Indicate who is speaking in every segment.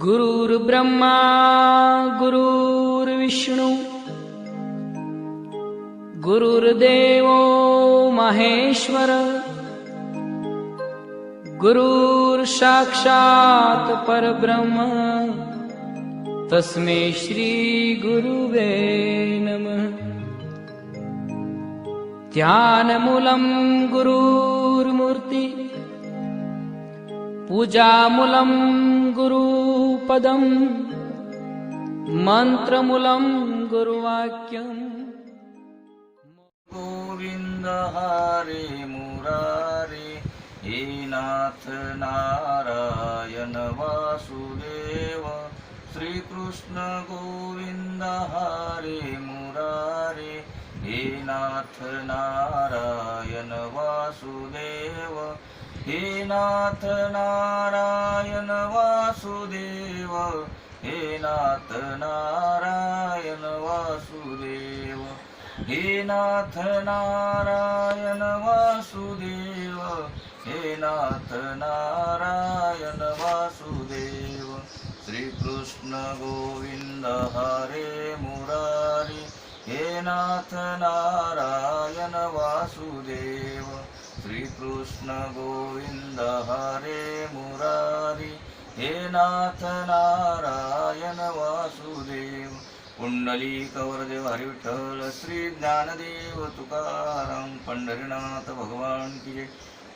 Speaker 1: गुरुर्ब्रह्मा गुरुर्विष्णू गुरुर्देवो महेश्वर गुरुर्साक्षात् परब्रह्म तस्मै श्री गुरुवे नमः। ध्यानमूलं गुरुर्मूर्ति पूजामूलं गुरुपदम् मन्त्रमूलं गुरुवाक्यम्।
Speaker 2: गोविंद हरे मुरारे हे नाथ नारायण वासुदेव श्रीकृष्ण गोविंद हरे मुरारे हे नाथ नारायण वासुदेव हे नाथ नारायण वासुदेव हे नाथ नारायण वासुदेव हे नाथ नारायण वासुदेव हे नाथ नारायण वासुदेव श्रीकृष्ण गोविंद हरे मुरारी हे नाथ नारायण वासुदेव श्रीकृष्ण गोविंद हरे मुरारी हे नाथ नारायण वासुदेव। पुंडलीकवरदेव हरी विठ्ठल श्री ज्ञानदेव तुकाराम पंढरीनाथ भगवान की जय।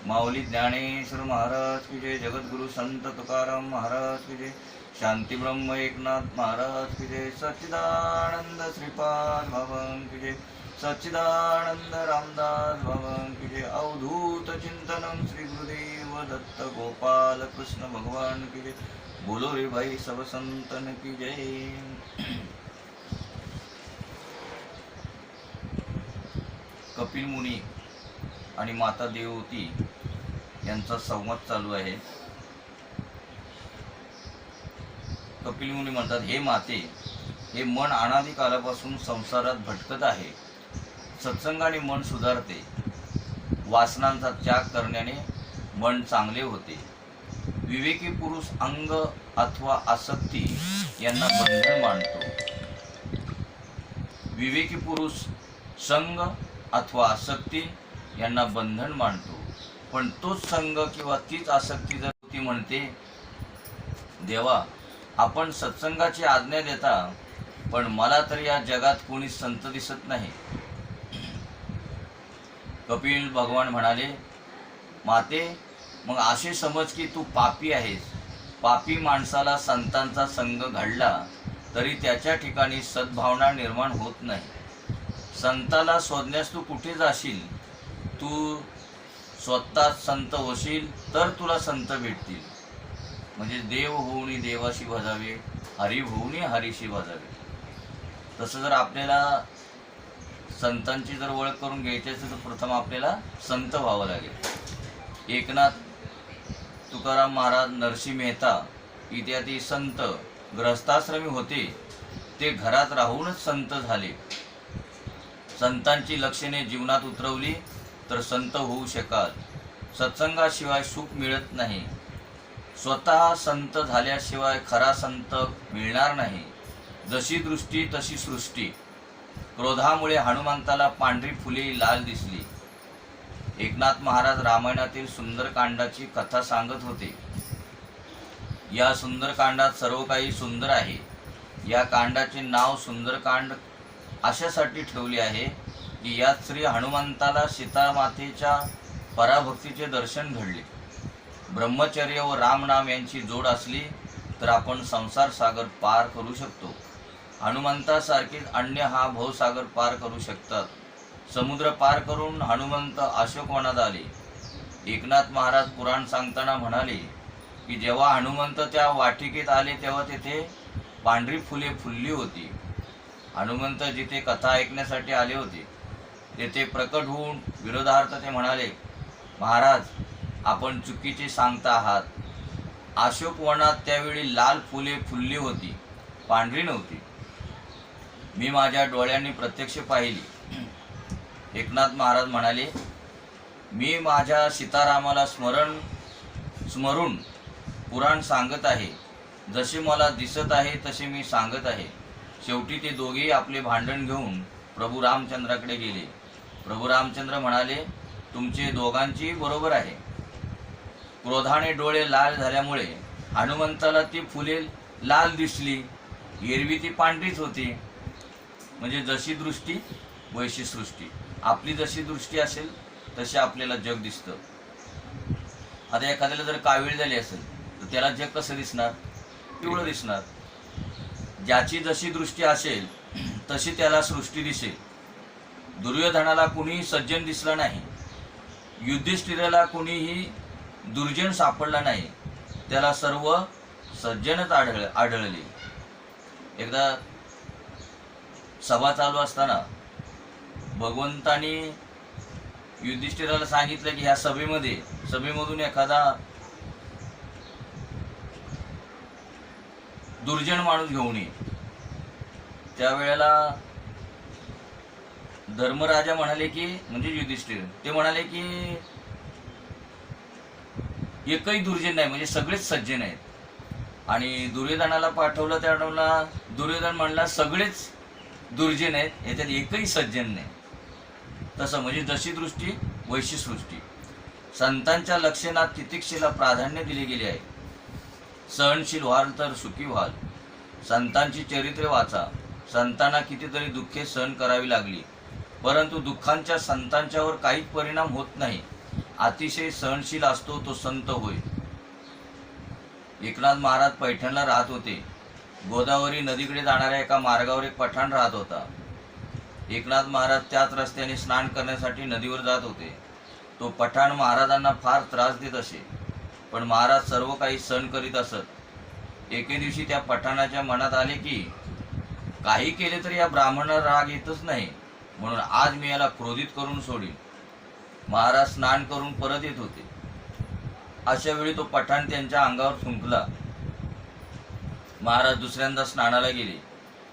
Speaker 2: माऊली ज्ञानेश्वर महाराज की जय। जगद्गुरु संत तुकाराम महाराज की जय। शांती ब्रह्म एकनाथ महाराज की जय। सच्चिदानंद श्रीपाद भगवान की जय। सच्चिदानंद रामदास भगवान की जय। अवधूत चिंतनम श्री गुरुदेव दत्त गोपाल कृष्ण भगवान की जय। बोलो रे भाई सब संतन की जय। कपिल मुनी आणि माता देवहूती यांचा संवाद चालू आहे। कपिल मुनी म्हणतात, हे माते, हे मन अनादी कालापासून संसारात भटकत आहे। सत्संगाने मन सुधारते। वासनांचा त्याग करण्याने मन चांगले होते। विवेकी पुरुष अंग अथवा आसक्ती यांना बंधन मानतो। विवेकी पुरुष संग अथवा आसक्ती यांना बंधन मानतो, पण तोच संग किंवा तीच आसक्ती जर ती म्हणते, देवा आपण सत्संगाची आज्ञा देता, पण मला तर या जगात कोणी संत दिसत नाही। कपिल भगवान म्हणाले, माते, मग असे समज की तू पापी आहेस। पापी माणसाला संतांचा संग घडला तरी त्याच्या ठिकाणी सद्भावना निर्माण होत नाही। संताला शोधण्यास तू कुठे जाशील? तू स्वतः संत होशील तर तुला संत भेटतील। म्हणजे देव होऊनी देवाशी भजावे, हरी होऊनी हरीशी भजावे। तसं जर आपल्याला संतांची जर ओळख करून घ्यायची असेल तर प्रथम आपल्याला संत व्हावं लागेल। एकनाथ तुकाराम महाराज, नरसिंह मेहता इत्यादी संत गृहस्थाश्रमी होते, ते घरात राहूनच संत झाले। संतांची लक्षणे जीवनात उतरवली तर संत होऊ शकाल। सत्संगाशिवाय सुख मिळत नाही। स्वतः संत झाल्याशिवाय खरा संत मिळणार नाही। जशी दृष्टी तशी सृष्टी। क्रोधामुळे हनुमंताला पांढरी फुले लाल दिसली। एकनाथ महाराज रामायणातील सुंदरकांडाची कथा सांगत होते। या सुंदरकांडात सर्व काही सुंदर आहे। या कांडाचे नाव सुंदरकांड अशासाठी ठेवले आहे की यात श्री हनुमंताला सीतामातेच्या पराभक्तीचे दर्शन घडले। ब्रह्मचर्य व रामनाम यांची जोड असली तर आपण संसार सागर पार करू शकतो। हनुमंतासारखेच अन्य हा भवसागर पार करू शकतात। समुद्र पार करून हनुमंत अशोकवनात आले। एकनाथ महाराज पुराण सांगताना म्हणाले की जेव्हा हनुमंत त्या वाटिकेत आले तेव्हा तेथे पांढरी फुले फुलली होती। हनुमंत जिथे कथा ऐकण्यासाठी आले होते तेथे प्रकट होऊन विरोधार्थ ते म्हणाले, महाराज आपण चुकीचे सांगता आहात। अशोकवनात त्यावेळी लाल फुले फुलली होती, पांढरी नव्हती। मी माझ्या डोळ्यांनी प्रत्यक्ष पाहिली। एकनाथ महाराज म्हणाले, मी माझ्या सीतारामाला स्मरून पुराण सांगत आहे. जसे मला दिसत आहे तसे मी सांगत आहे. शेवटी ते दोघेही आपले भांडण घेऊन प्रभू रामचंद्राकडे गेले. प्रभू रामचंद्र म्हणाले, तुमचे दोघांची बरोबर आहे. क्रोधाने डोळे लाल झाल्यामुळे हनुमंताला ती फुले लाल दिसली, एरवी ती पांढरीच होती. म्हणजे जशी दृष्टी वैशी सृष्टी. आपली जशी दृष्टी असेल तसे आपल्याला जग दिसतं. आता एखाद्याला जर कावीळ झाली असेल तर त्याला जग कसं दिसणार? पिवळं दिसणार. ज्याची जशी दृष्टी असेल तशी त्याला सृष्टी दिसेल. दुर्योधनाला कुणीही सज्जन दिसला नाही. युधिष्ठिराला कुणीही दुर्जन सापडला नाही. त्याला सर्व सज्जनच आढळले. एकदा सभा चालू असताना भगवंतानी युधिष्ठिराला सांगितलं की ह्या सभेमधून एखादा दुर्जन माणूस घेऊन ये. त्यावेळेला धर्मराजा म्हणाले की, म्हणजे युधिष्ठिर ते म्हणाले की एकही दुर्जन नाही, म्हणजे सगळेच सज्जन आहेत. आणि दुर्योधनाला पाठवलं. त्यावेळेला दुर्योधन म्हणला सगळेच दुर्जन आहेत, याच्यात एकही सज्जन नाही. तसं म्हणजे जशी दृष्टी वैशी सृष्टी. संतांच्या लक्षणात तितिक्षेला प्राधान्य दिले गेले आहे. सहनशील व्हाल तर सुखी व्हाल. संतांची चरित्रे वाचा. संतांना कितीतरी दुःखे सहन करावी लागली, परंतु दुःखांच्या संतांच्यावर काहीच परिणाम होत नाही. अतिशय सहनशील असतो तो संत होय. एकनाथ महाराज पैठणला राहत होते. गोदावरी नदीकडे जाणाऱ्या एका मार्गावर एक पठाण राहत होता. एकनाथ महाराज त्याच रस्त्याने स्नान करण्यासाठी नदीवर जात होते. तो पठाण महाराजांना फार त्रास देत असे, पण महाराज सर्व काही सहन करीत असत. एके दिवशी त्या पठाणाच्या मनात आले की काही केले तरी या ब्राह्मणाला राग येतच नाही, म्हणून आज मी याला क्रोधित करून सोडीन. महाराज स्नान करून परत येत होते. अशा वेळी तो पठाण त्यांच्या अंगावर थुंकला. महाराज दुसऱ्यांदा स्नानाला गेले.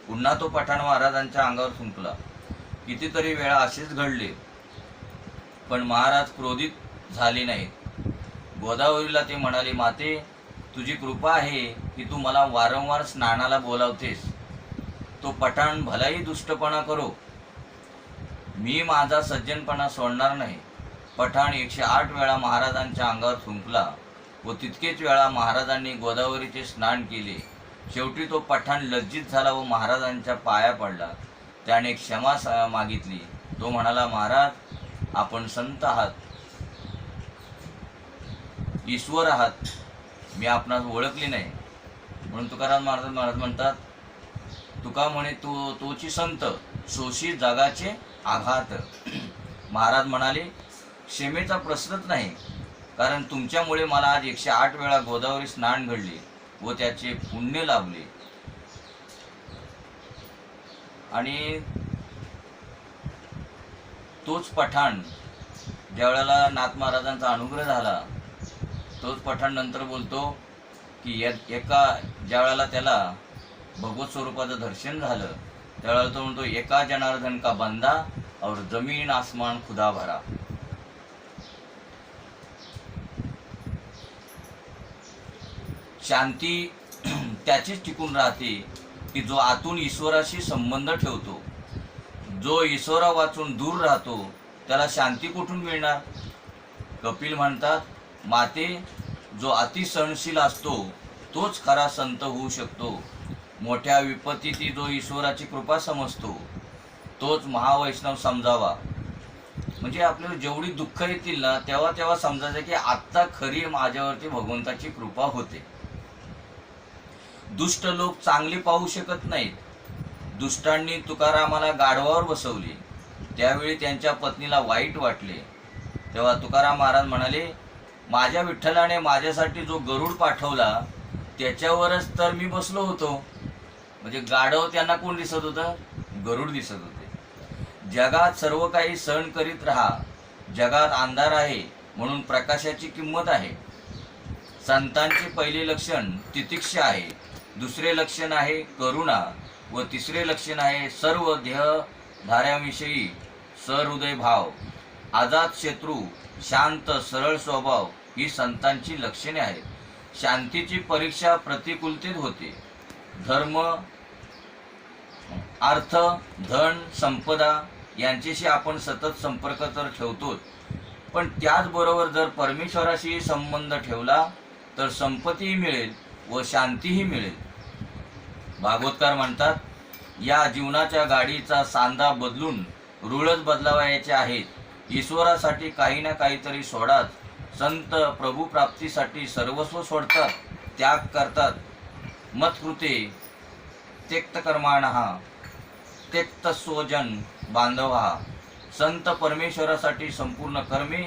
Speaker 2: पुन्हा तो पठाण महाराजांच्या अंगावर थुंकला. कितीतरी वेळा असेच घडले, पण महाराज क्रोधित झाले नाहीत. गोदावरीला ते म्हणाले, माते, तुझी कृपा आहे की तू मला वारंवार स्नानाला बोलावतेस. तो पठाण भलाही दुष्टपणा करो, मी माझा सज्जनपणा सोडणार नाही. पठाण 108 वेळा महाराजांच्या अंगावर थुंकला व तितकेच वेळा महाराजांनी गोदावरीचे स्नान केले. शेवटी तो पठाण लज्जित झाला व महाराजांच्या पाया पडला. त्याने क्षमा मागितली. तो म्हणाला, महाराज, आपण संत आहात, ईश्वर आहात, मी आपणास ओळखले नाही. म्हणून तुकाराम महाराज म्हणतात, तुका म्हणे तोची संत सोशी जगाचे आघात. महाराज म्हणाले, क्षमेचा प्रश्नच नाही, कारण तुमच्यामुळे मला आज 108 वेळा गोदावरी स्नान घडले व त्याचे पुण्य लाभले. आणि तोच पठाण ज्या वेळेला नाथ महाराजांचा अनुग्रह झाला, तोच पठाण नंतर बोलतो की ज्या वेळेला त्याला भगवत स्वरूपाचं दर्शन झालं, त्यावेळेला तो म्हणतो, एका जनार्दन का बंदा और जमीन आसमान खुदा भरा. शांती त्याचीच टिकून राहते की जो आतून ईश्वराशी संबंध ठेवतो. जो ईश्वरा वाचून दूर राहतो त्याला शांती कुठून मिळणार? कपिल म्हणतात, माते, जो अति सहनशील असतो तोच खरा संत होऊ शकतो. मोठ्या विपत्तीत जो ईश्वराची कृपा समजतो तोच महावैष्णव समजावा. म्हणजे आपल्याला जेवढी दुःख येतील ना, तेव्हा तेव्हा समजायचं की आत्ता खरी माझ्यावरती भगवंताची कृपा होते. दुष्ट लोक चांगली पाहू शकत नाहीत. दुष्टांनी तुकारामाला गाढवावर बसवले. त्यावेळी त्यांच्या पत्नीला वाईट वाटले. तेव्हा तुकाराम महाराज म्हणाले, माझ्या विठ्ठलाने माझ्यासाठी जो गरुड पाठवला त्याच्यावरच तर मी बसलो होतो. म्हणजे गाढव त्यांना कोण दिसत होतं? गरुड दिसत होते. जगात सर्व काही सहन करीत राहा. जगात अंधार आहे म्हणून प्रकाशाची किंमत आहे. संतांचे पहिले लक्षण तितिक्षा आहे, दुसरे लक्षण आहे करुणा व तिसरे लक्षण आहे सर्व देहधाऱ्यांविषयी सहृदय भाव. आजात शत्रू, शांत सरळ स्वभाव ही संतांची लक्षणे आहेत. शांतीची परीक्षा प्रतिकूलतेत होते. धर्म, अर्थ, धन, संपदा यांच्याशी आपण सतत संपर्क तर ठेवतोच, पण त्याचबरोबर जर परमेश्वराशी संबंध ठेवला तर संपत्तीही मिळेल व शांतीही मिळेल. भागवतकार म्हणतात, या जीवनाच्या गाडीचा सांधा बदलून रुळच बदलावायचे आहेत. ईश्वरासाठी काही ना काहीतरी सोडाच. संत प्रभू प्राप्तीसाठी सर्वस्व सोडतात, त्याग करतात. मत्कृते त्यक्त कर्माणः त्यक्त स्वजन बांधवा. संत परमेश्वरासाठी संपूर्ण कर्मे,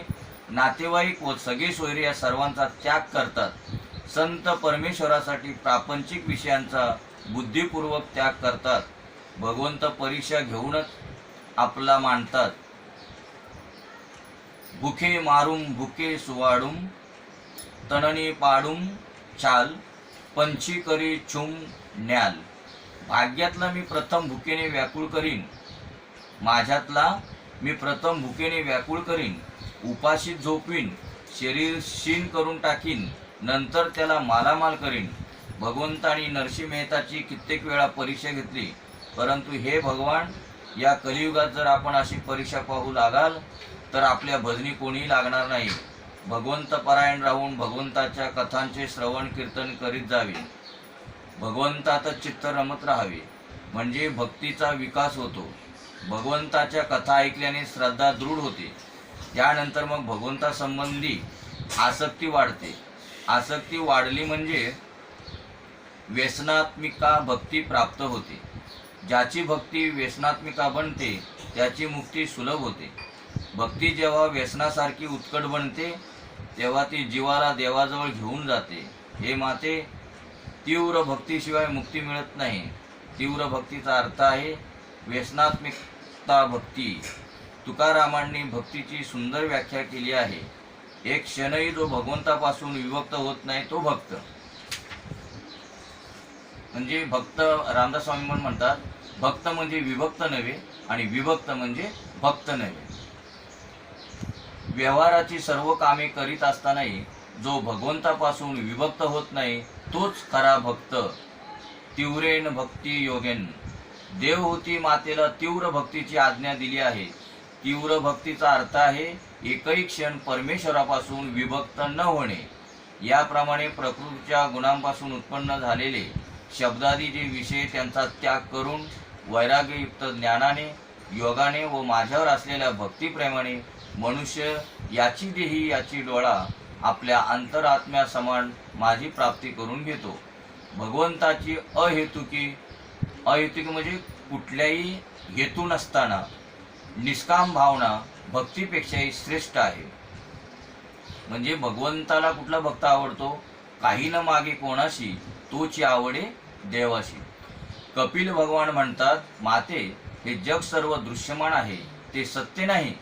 Speaker 2: नातेवाईक व सगळे सोयरे या सर्वांचा त्याग करतात. संत परमेश्वरासाठी प्रापंचिक विषयांचा बुद्धिपूर्वक त्याग करतात. भगवंत परीक्षा घेऊनच आपला मानतात. भुखे मारून भुके सुवाडूम, तणनी पाडूम चाल, पंची करी छुम न्याल. भाग्यातला मी प्रथम भुकेने व्याकुळ करीन, माझ्यातला मी प्रथम भुकेने व्याकुळ करीन. उपाशी झोपवीन, शरीर क्षीण करून टाकीन, नंतर त्याला मालामाल करीन. भगवंतानी नरसिंह मेहताची कित्येक वेळा परीक्षा घेतली, परंतु हे भगवान, या कलियुगात जर आपण अशी परीक्षा पाहू लागाल तर आपल्या भजनी कोणीही लागणार नाही. भगवंत परायण राहून भगवंताच्या कथांचे श्रवण कीर्तन करीत जावे. भगवंतातच चित्त रमत राहावे, म्हणजे भक्तीचा विकास होतो. भगवंताच्या कथा ऐकल्याने श्रद्धा दृढ होते. त्यानंतर मग भगवंतासंबंधी आसक्ती वाढते. आसक्ती वाढली म्हणजे व्यसनात्मिका भक्ती प्राप्त होते. ज्याची भक्ती व्यसनात्मिका बनते त्याची मुक्ती सुलभ होते. भक्ती जेव्हा व्यसनासारखी उत्कट बनते तेव्हा ती जीवाला देवाजवळ घेऊन जाते. हे माते, तीव्र भक्तीशिवाय मुक्ती मिळत नाही. तीव्र भक्तीचा अर्थ आहे व्यसनात्मिकता भक्ती. तुकारामांनी भक्तीची सुंदर व्याख्या केली आहे. एक क्षणही जो भगवंतापासून विभक्त होत नाही तो भक्त. म्हणजे भक्त, रामदास स्वामी म्हणतात, भक्त म्हणजे विभक्त नव्हे आणि विभक्त म्हणजे भक्त नव्हे. व्यवहाराची सर्व कामे करीत असतानाही जो भगवंतापासून विभक्त होत नाही तोच खरा भक्त. तीव्रेन भक्ती योगेन. देवहूती मातेला तीव्र भक्तीची आज्ञा दिली आहे. तीव्र भक्तीचा अर्थ आहे एकही क्षण परमेश्वरापासून विभक्त न होणे. याप्रमाणे प्रकृतीच्या गुणांपासून उत्पन्न झालेले शब्दादी जे विषय त्यांचा त्याग करून वैराग्ययुक्त ज्ञानाने, योगाने व माझ्यावर असलेल्या भक्तिप्रेमाने मनुष्य याची देही याची डोळा आपल्या अंतरात्म्या समान माझी प्राप्ती करून घेतो. भगवंताची अहेतुकी म्हणजे कुठल्याही हेतू नसताना निष्काम भावना भक्तीपेक्षाही श्रेष्ठ आहे. म्हणजे भगवंताला कुठला भक्त आवडतो? काही न मागे कोणाशी, तोची आवडे देवाशी. कपिल भगवान म्हणतात, माते, हे जग सर्व दृश्यमान आहे, ते सत्य नाही.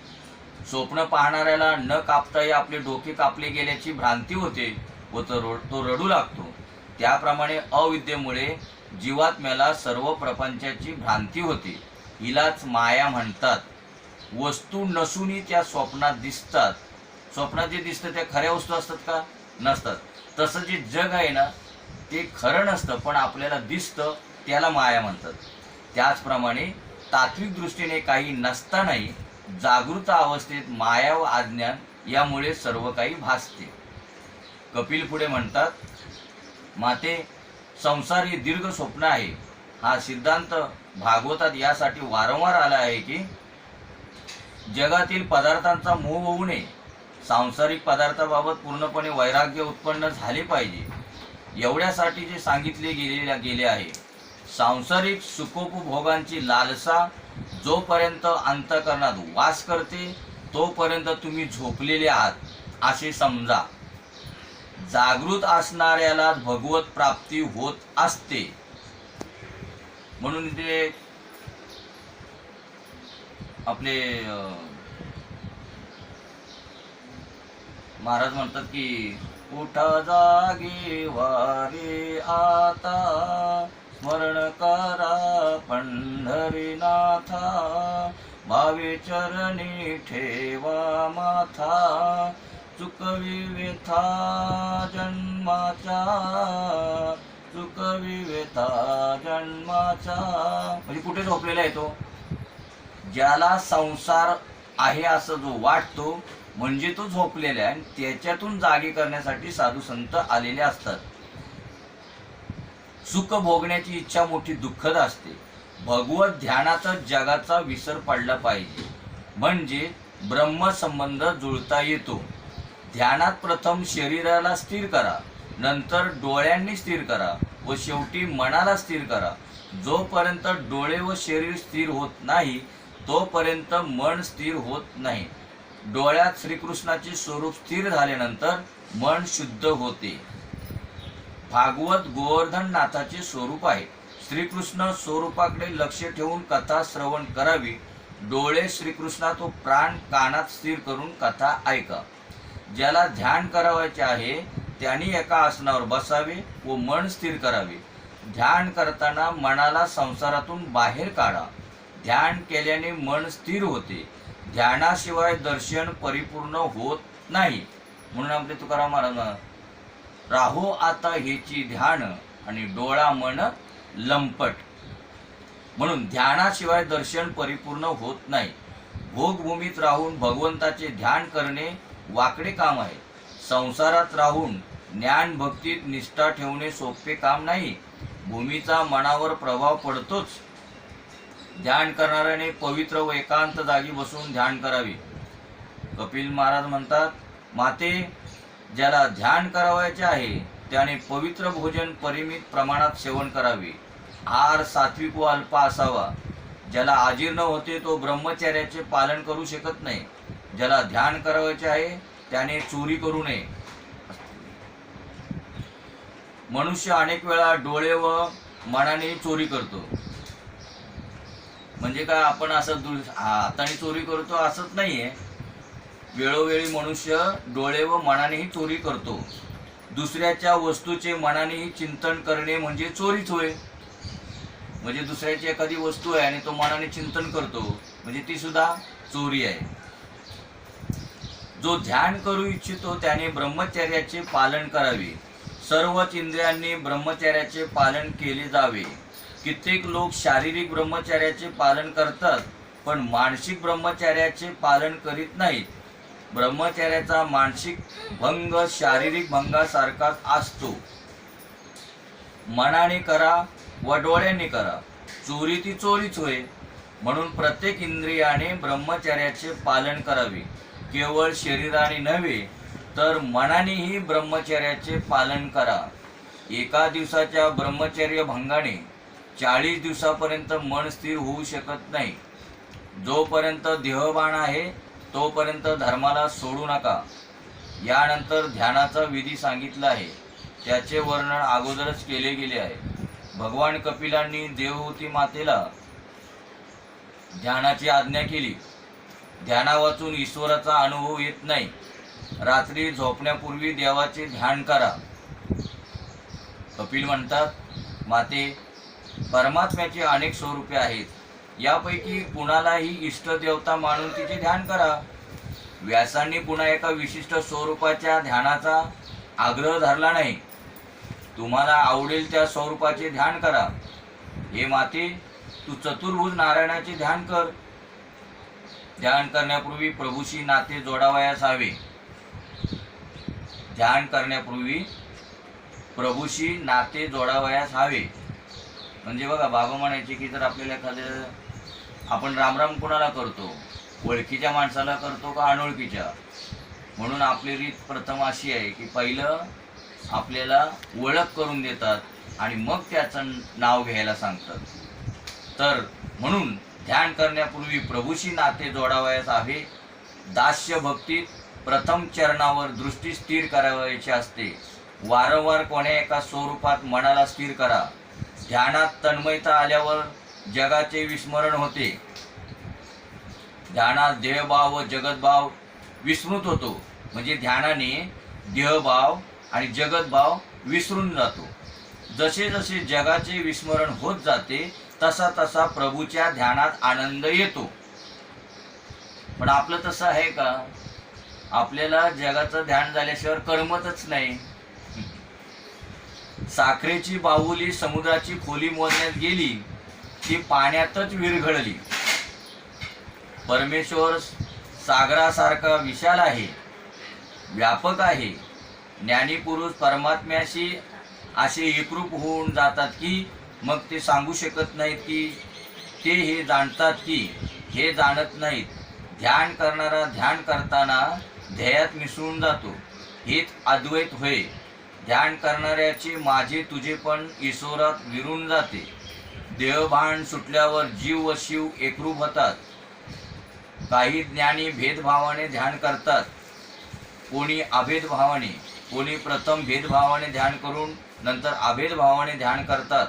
Speaker 2: स्वप्न पाहणाऱ्याला न कापताही आपले डोके कापले गेल्याची भ्रांती होते व तो रडू लागतो. त्याप्रमाणे अविद्येमुळे जीवात्म्याला सर्व प्रपंचाची भ्रांती होते. हिलाच माया म्हणतात. वस्तू नसूनही त्या स्वप्नात दिसतात. स्वप्नात जे दिसतं त्या खऱ्या वस्तू असतात का? नसतात. तसं जे जग आहे ना ते खरं नसतं, पण आपल्याला दिसतं, त्याला माया म्हणतात. त्याचप्रमाणे तात्विक दृष्टीने काही नसतानाही जागृत अवस्थेत माया व अज्ञान यामुळे सर्व काही भासते. कपिल पुढे म्हणतात, माते, संसार ही दीर्घ स्वप्न आहे. हा सिद्धांत भागवतात यासाठी वारंवार आला आहे की जगातील पदार्थांचा मोह होऊ नये. सांसारिक पदार्थाबाबत पूर्णपणे वैराग्य उत्पन्न झाले पाहिजे. एवढ्यासाठी जे सांगितले गेले आहे. सांसारिक सुखोपभोगांची लालसा जोपर्यंत अंतःकरणात वास करते तोपर्यंत तुम्ही झोपलेले आहात असे समजा. जागृत असणाऱ्याला भगवत प्राप्ती होत असते. म्हणून ते आपले महाराज म्हणतात की उठा जागे वारे आता, स्मरण करा पंढरीनाथा, भावे चरणी ठेवा माथा, चुकवी व्यथा जन्माचा, चुकवी व्यथा जन्माचा. म्हणजे कुठे झोपलेला आहे तो? ज्याला संसार आहे असं जो वाटतो म्हणजे तो झोपलेला आहे, आणि त्याच्यातून जागे करण्यासाठी साधू संत आलेले असतात. सुख भोगण्याची इच्छा मोठी दुःखद असते. भगवत ध्यानाचा जगाचा विसर पडला पाहिजे, म्हणजे ब्रह्मसंबंध जुळता येतो. ध्यानात प्रथम शरीराला स्थिर करा, नंतर डोळ्यांनी स्थिर करा व शेवटी मनाला स्थिर करा. जोपर्यंत डोळे व शरीर स्थिर होत नाही तोपर्यंत मन स्थिर होत नाही. डोळ्यात श्रीकृष्णाचे स्वरूप स्थिर झाल्यानंतर मन शुद्ध होते. भागवत गोवर्धन नाथाचे स्वरूप आहे. श्रीकृष्ण स्वरूपाकडे लक्ष ठेवून कथा श्रवण करावी. डोळे श्रीकृष्णात व प्राण कानात स्थिर करून कथा ऐका. ज्याला ध्यान करावायचे आहे त्यांनी एका आसनावर बसावे व मन स्थिर करावे. ध्यान करताना मनाला संसारातून बाहेर काढा. ध्यान केल्याने मन स्थिर होते. ध्यानाशिवाय दर्शन परिपूर्ण होत नाही. म्हणून आपले तुकाराम महाराज राहो आता हेची ध्यान आणि डोळा मन लंपट. म्हणून ध्यानाशिवाय दर्शन परिपूर्ण होत नाही. भोगभूमीत राहून भगवंताचे ध्यान करणे वाकडे काम आहे. संसारात राहून ज्ञान भक्तीत निष्ठा ठेवणे सोपे काम नाही. भूमीचा मनावर प्रभाव पडतोच. ध्यान करणाऱ्याने पवित्र व एकांत जागी बसून ध्यान करावे. कपिल महाराज म्हणतात, माते, ज्याला ध्यान करावायचे आहे त्याने पवित्र भोजन परिमित प्रमाणात सेवन करावे. आहार सात्विक व अल्प असावा. ज्याला अजीर्ण होते तो ब्रह्मचर्याचे पालन करू शकत नाही. ज्याला ध्यान करावायचे आहे त्याने चोरी करू नये. मनुष्य अनेक वेळा डोळे व मनाने चोरी करतो. म्हणजे काय आपण असं हाताने चोरी करतो असंच नाहीये. वेळोवेळी मनुष्य डोळे व मनानेही चोरी करतो. दुसऱ्याच्या वस्तूचे मनानेही चिंतन करणे म्हणजे चोरीच होय. म्हणजे दुसऱ्याची एखादी वस्तू आहे आणि तो मनाने चिंतन करतो म्हणजे ती सुद्धा चोरी आहे. जो ध्यान करू इच्छितो त्याने ब्रह्मचर्याचे पालन करावे. सर्वच इंद्रियांनी ब्रह्मचर्याचे पालन केले जावे. कित्येक लोक शारीरिक ब्रह्मचर्याचे पालन करतात पण मानसिक ब्रह्मचर्याचे पालन करीत नाहीत. ब्रह्मचर्याचा मानसिक भंग शारीरिक भंगासारखाच असतो. मनाने करा व डोळ्यांनी करा, चोरी ती चोरीच होय. म्हणून प्रत्येक इंद्रियाने ब्रह्मचर्याचे पालन करावे. केवळ शरीराने नव्हे तर मनानेही ब्रह्मचर्याचे पालन करा. एका दिवसाच्या ब्रह्मचर्य भंगाने 40 दिवसापर्यंत मन स्थिर होऊ शकत नाही. जोपर्यंत देहभान आहे तोपर्यंत धर्माला सोडू नका. यानंतर ध्यानाचा विधी सांगितला आहे. त्याचे वर्णन अगोदरच केले गेले आहे. भगवान कपिलांनी देवहूती मातेला ध्यानाची आज्ञा केली. ध्याना वाचून ईश्वराचा अनुभव येत नाही. रात्री झोपण्यापूर्वी देवाचे ध्यान करा. कपिल म्हणतात, माते, परमात्म्याची अनेक स्वरूपे आहेत. यापैकी कुणालाही इष्टदेवता मानून तिचे ध्यान करा. व्यासांनी पुन्हा एका विशिष्ट स्वरूपाच्या ध्यानाचा आग्रह धरला नाही. तुम्हाला आवडेल त्या स्वरूपाचे ध्यान करा. हे माते, तू चतुर्भुज नारायणाचे ध्यान कर. ध्यान करण्यापूर्वी प्रभूशी नाते जोडावयास हवे. ध्यान करण्यापूर्वी प्रभूशी नाते जोडावयास हवे. म्हणजे बघा, बाबा म्हणायचे की जर आपल्याला एखादं आपण रामराम कोणाला करतो, ओळखीच्या माणसाला करतो का अनोळखीच्या. म्हणून आपली रीत प्रथम अशी आहे की पहिलं आपल्याला ओळख करून देतात आणि मग त्याचं नाव घ्यायला सांगतात. तर म्हणून ध्यान करण्यापूर्वी प्रभूशी नाते जोडावयास हवे. दास्य भक्तीत प्रथम चरणावर दृष्टी स्थिर करावयाची असते. वारंवार कोण्या एका स्वरूपात मनाला स्थिर करा. ध्यानात तन्मयता आल्यावर जगाचे विस्मरण होते. ध्यानात देहभाव व जगतभाव विस्मृत होतो. म्हणजे ध्यानाने देहभाव आणि जगतभाव विसरून जातो. जसे जसे जगाचे विस्मरण होत जाते तसा तसा प्रभूच्या ध्यानात आनंद येतो. पण आपलं तसं आहे का? आपल्याला जगाचं ध्यान झाल्याशिवाय करमतच नाही. साखरेची बाहुली समुद्राची खोली मोजण्यात गेली, ती पाण्यातच विरघळली. परमेश्वर सागरासारखा विशाल आहे, व्यापक आहे. ज्ञानी पुरुष परमात्म्याशी असे एकरूप होऊन जातात की मग ते सांगू शकत नाहीत की ते हे जाणतात की हे जाणत नाहीत. ध्यान करणारा ध्यान करताना ध्येयात मिसळून जातो. हेच अद्वैत होय. ध्यान करणाऱ्याचे माझे तुझे पण ईश्वरात विरून जाते. देहभान सुटल्यावर जीव व शिव एकरूप होतात. काही ज्ञानी भेदभावाने ध्यान करतात, कोणी अभेदभावाने. कोणी प्रथम भेदभावाने ध्यान करून नंतर अभेदभावाने ध्यान करतात.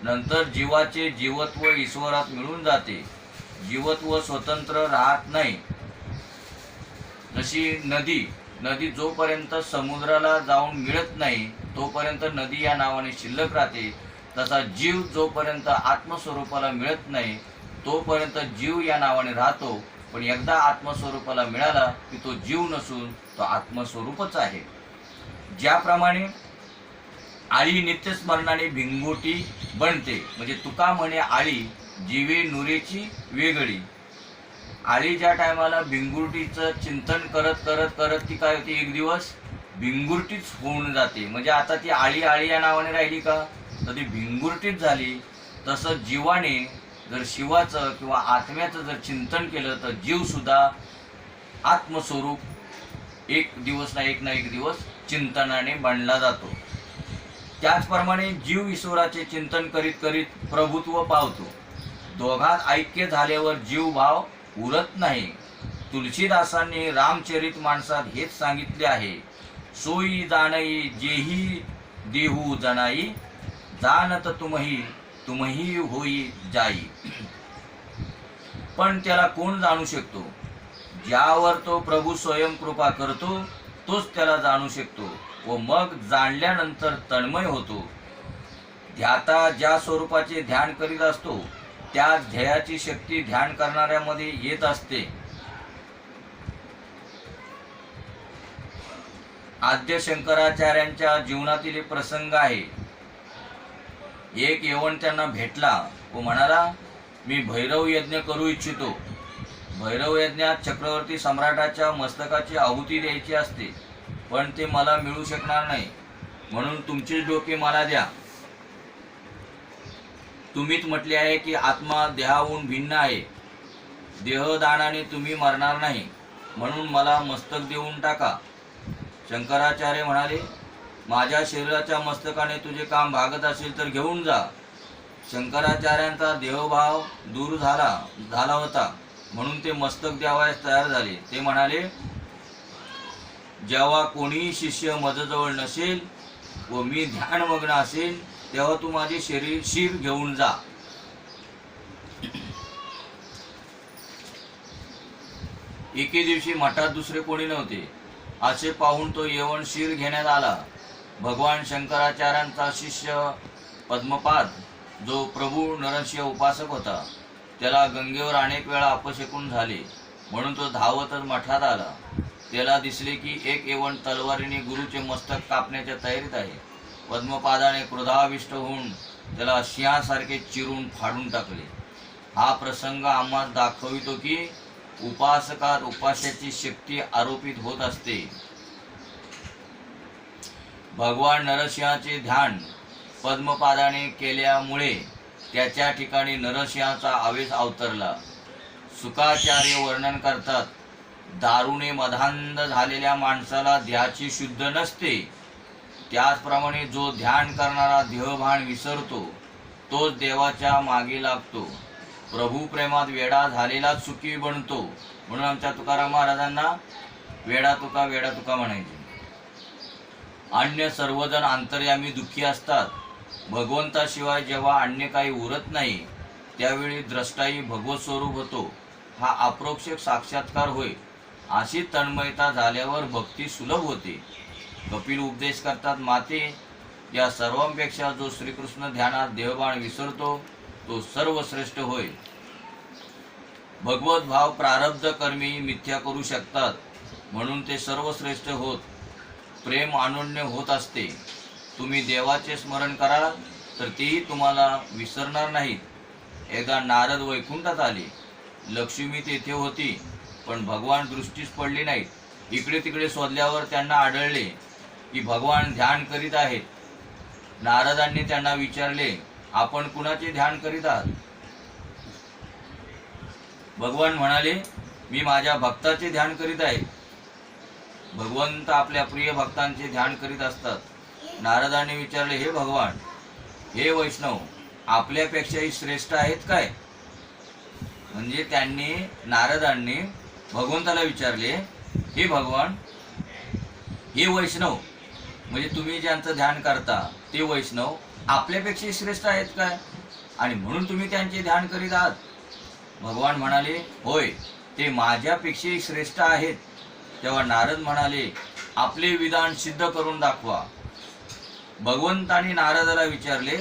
Speaker 2: नंतर जीवाचे जीवत्व ईश्वरात मिळून जाते. जीवत्व स्वतंत्र राहत नाही. जशी नदी जोपर्यंत समुद्राला जाऊन मिळत नाही तोपर्यंत नदी या नावाने शिल्लक राहते. तसा जीव जोपर्यंत आत्मस्वरूपाला मिळत नाही तोपर्यंत जीव या नावाने राहतो. पण एकदा आत्मस्वरूपाला मिळाला की तो जीव नसून तो आत्मस्वरूपच आहे. ज्याप्रमाणे आळी नित्यस्मरणाने भिंगोटी बनते, म्हणजे तुका म्हणे आळी जीवे नुरेची वेगळी. आळी ज्या टायमाला भिंगुर्टीचं चिंतन करत करत करत ती काय होती, एक दिवस भिंगुर्टीच होऊन जाते. म्हणजे आता ती आळी आळी या नावाने राहिली का, तर ती भिंगुर्टीच झाली. तसं जीवाने जर शिवाचं किंवा आत्म्याचं जर चिंतन केलं तर जीव सुद्धा आत्मस्वरूप एक दिवस ना एक दिवस चिंतनाने बनला जातो. त्याचप्रमाणे जीव ईश्वराचे चिंतन करीत करीत प्रभुत्व पावतो. दोघात ऐक्य झाल्यावर जीव भाव उरत नाही. तुलसीदासांनी रामचरित मानसात हेच सांगितले आहे. सोई जाणई जेही देहू जनाई, जानत तुम्ही होई जाई. पण त्याला कोण जाणू शकतो? ज्यावर तो प्रभू स्वयं कृपा करतो तोच त्याला जाणू शकतो व मग जाणल्यानंतर तन्मय होतो. ध्याता ज्या स्वरूपाचे ध्यान करीत असतो त्या ध्येयाची शक्ती ध्यान करणाऱ्यामध्ये येत असते. आद्य शंकराचार्यांच्या जीवनातील एक प्रसंग आहे. एक यवन त्यांना भेटला व म्हणाला, मी भैरव यज्ञ करू इच्छितो. भैरव यज्ञात चक्रवर्ती सम्राटाच्या मस्तकाची आहुती द्यायची असते, पण ते मला मिळू शकणार नाही. म्हणून तुमचे डोके मला द्या. तुम्हीच म्हटले आहे की आत्मा देहाहून भिन्न आहे. देहदानाने तुम्ही मरणार नाही, म्हणून मला मस्तक देऊन टाका. शंकराचार्य म्हणाले, माझ्या शरीराच्या मस्तकाने तुझे काम भागत असेल तर घेऊन जा. शंकराचार्यांचा देहभाव दूर झाला होता, म्हणून ते मस्तक द्यावयास तयार झाले. ते म्हणाले, जेव्हा कोणीही शिष्य माझ्याजवळ नसेल व मी ध्यानमग्न असेल तेव्हा तू माझे शिर घेऊन जा. एके दिवशी मठात दुसरे कोणी नव्हते. असे पाहून तो यवन शिर घेण्यात आला. भगवान शंकराचार्यांचा शिष्य पद्मपाद, जो प्रभू नरसिंह उपासक होता, त्याला गंगेवर अनेक वेळा अपशकुन झाले, म्हणून तो धावतच मठात आला. त्याला दिसले की एक यवन तलवारीने गुरुचे मस्तक कापण्याच्या तयारीत आहे. पद्मपादाने क्रोधाविष्ट होऊन त्याला सिंहासारखे चिरून फाडून टाकले. हा प्रसंग आम्हाला दाखवितो की उपासकात उपास्याची शक्ती आरोपित होत असते. भगवान नरसिंहाचे ध्यान पद्मपादाने केल्यामुळे त्याच्या ठिकाणी नरसिंहाचा आवेश अवतरला. सुकाचार्य वर्णन करतात, दारूने मदांध झालेल्या माणसाला देहाची शुद्ध नसते. त्याचप्रमाणे जो ध्यान करणारा देहभान विसरतो तोच देवाच्या मागे लागतो. प्रभू प्रेमात वेडा झालेला सुखी बनतो. म्हणून आमच्या तुकाराम महाराजांना वेडा तुका म्हणायचे. अन्य सर्वजण अंतर्यामी दुःखी असतात. भगवंताशिवाय जेव्हा अन्य काही उरत नाही त्यावेळी द्रष्टाई भगवत स्वरूप होतो. हा अप्रोक्ष साक्षात्कार होय. अशी तन्मयता झाल्यावर भक्ती सुलभ होते. कपिल उपदेश करतात, माते, या सर्वांपेक्षा जो श्रीकृष्ण ध्यानात देहबाण विसरतो तो सर्वश्रेष्ठ होय. भगवत भाव प्रारब्ध कर्मी मिथ्या करू शकतात. म्हणून ते सर्वश्रेष्ठ होत प्रेम अनन्य होत असते. तुम्ही देवाचे स्मरण कराल तर तेही तुम्हाला विसरणार नाहीत. एकदा नारद वैकुंठात आले. लक्ष्मी तेथे होती, पण भगवान दृष्टीस पडले नाहीत. इकडे तिकडे शोधल्यावर त्यांना आढळले की भगवान ध्यान करीत आहेत. नारदांनी त्यांना विचारले, आपण कुणाचे ध्यान करीत आहात? भगवान म्हणाले, मी माझ्या भक्ताचे ध्यान करीत आहे. भगवंत आपल्या प्रिय भक्तांचे ध्यान करीत असतात. नारदांनी विचारले, हे भगवान, हे वैष्णव आपल्यापेक्षाही श्रेष्ठ आहेत काय? म्हणजे नारदांनी भगवंताला विचारले, हे भगवान, हे वैष्णव म्हणजे तुम्ही ज्यांचं ध्यान करता ते वैष्णव आपल्यापेक्षाही श्रेष्ठ आहेत काय, आणि म्हणून तुम्ही त्यांचे ध्यान करीत आहात? भगवान म्हणाले, होय, ते माझ्यापेक्षाही श्रेष्ठ आहेत. तेव्हा नारद म्हणाले, आपले विधान सिद्ध करून दाखवा. भगवंतांनी नारदाला विचारले,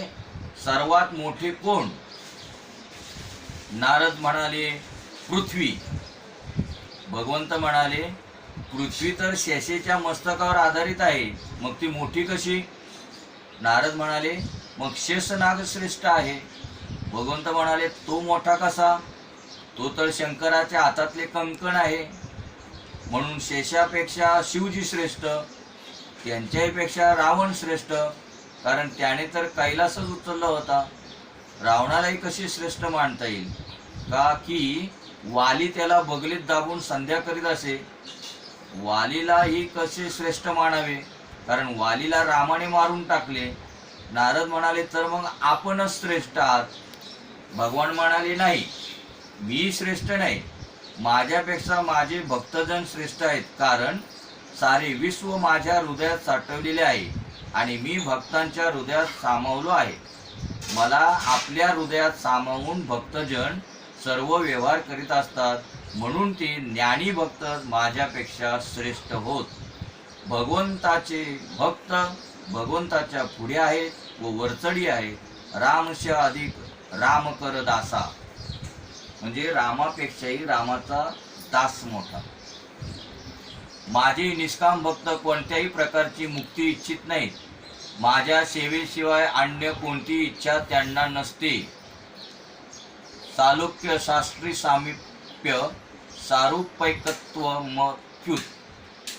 Speaker 2: सर्वात मोठे कोण? नारद म्हणाले, पृथ्वी. भगवंत म्हणाले, पृथ्वी तर शेषेच्या मस्तकावर आधारित आहे, मग ती मोठी कशी? नारद म्हणाले, मग शेषनाग श्रेष्ठ आहे. भगवंत म्हणाले, तो मोठा कसा? तो तर शंकराच्या हातातले कंकण आहे. म्हणून शेषापेक्षा शिवजी श्रेष्ठ, त्यांच्यापेक्षा रावण श्रेष्ठ, कारण त्याने तर कैलासच उचलला होता. रावणालाही कशी श्रेष्ठ मानता येईल? का की वाली त्याला बगलीत दाबून संध्या करीत असे. वालीलाही कसे श्रेष्ठ मानावे, कारण वालीला रामाने मारून टाकले. नारद म्हणाले, तर मग आपणच श्रेष्ठ आहात. भगवान म्हणाले, नाही, मी श्रेष्ठ नाही, माझ्यापेक्षा माझे भक्तजन श्रेष्ठ आहेत, कारण सारे विश्व माझ्या हृदयात साठवलेले आहे आणि मी भक्तांच्या हृदयात सामावलो आहे. मला आपल्या हृदयात सामावून भक्तजन सर्व व्यवहार करीत असतात, म्हणून ते ज्ञानी भक्त माझ्यापेक्षा श्रेष्ठ होत. भगवंताचे भक्त भगवंताच्या पुढे आहेत व वरचढी आहेत. रामश अधिक राम कर दासा, म्हणजे रामापेक्षाही रामाचा दास मोठा. माझे निष्काम भक्त कोणत्याही प्रकारची मुक्ती इच्छित नाहीत. माझ्या सेवेशिवाय अन्य कोणती इच्छा त्यांना नसते. सालोक्य शास्त्री सामिप्य सारूपैकत्वमच्युत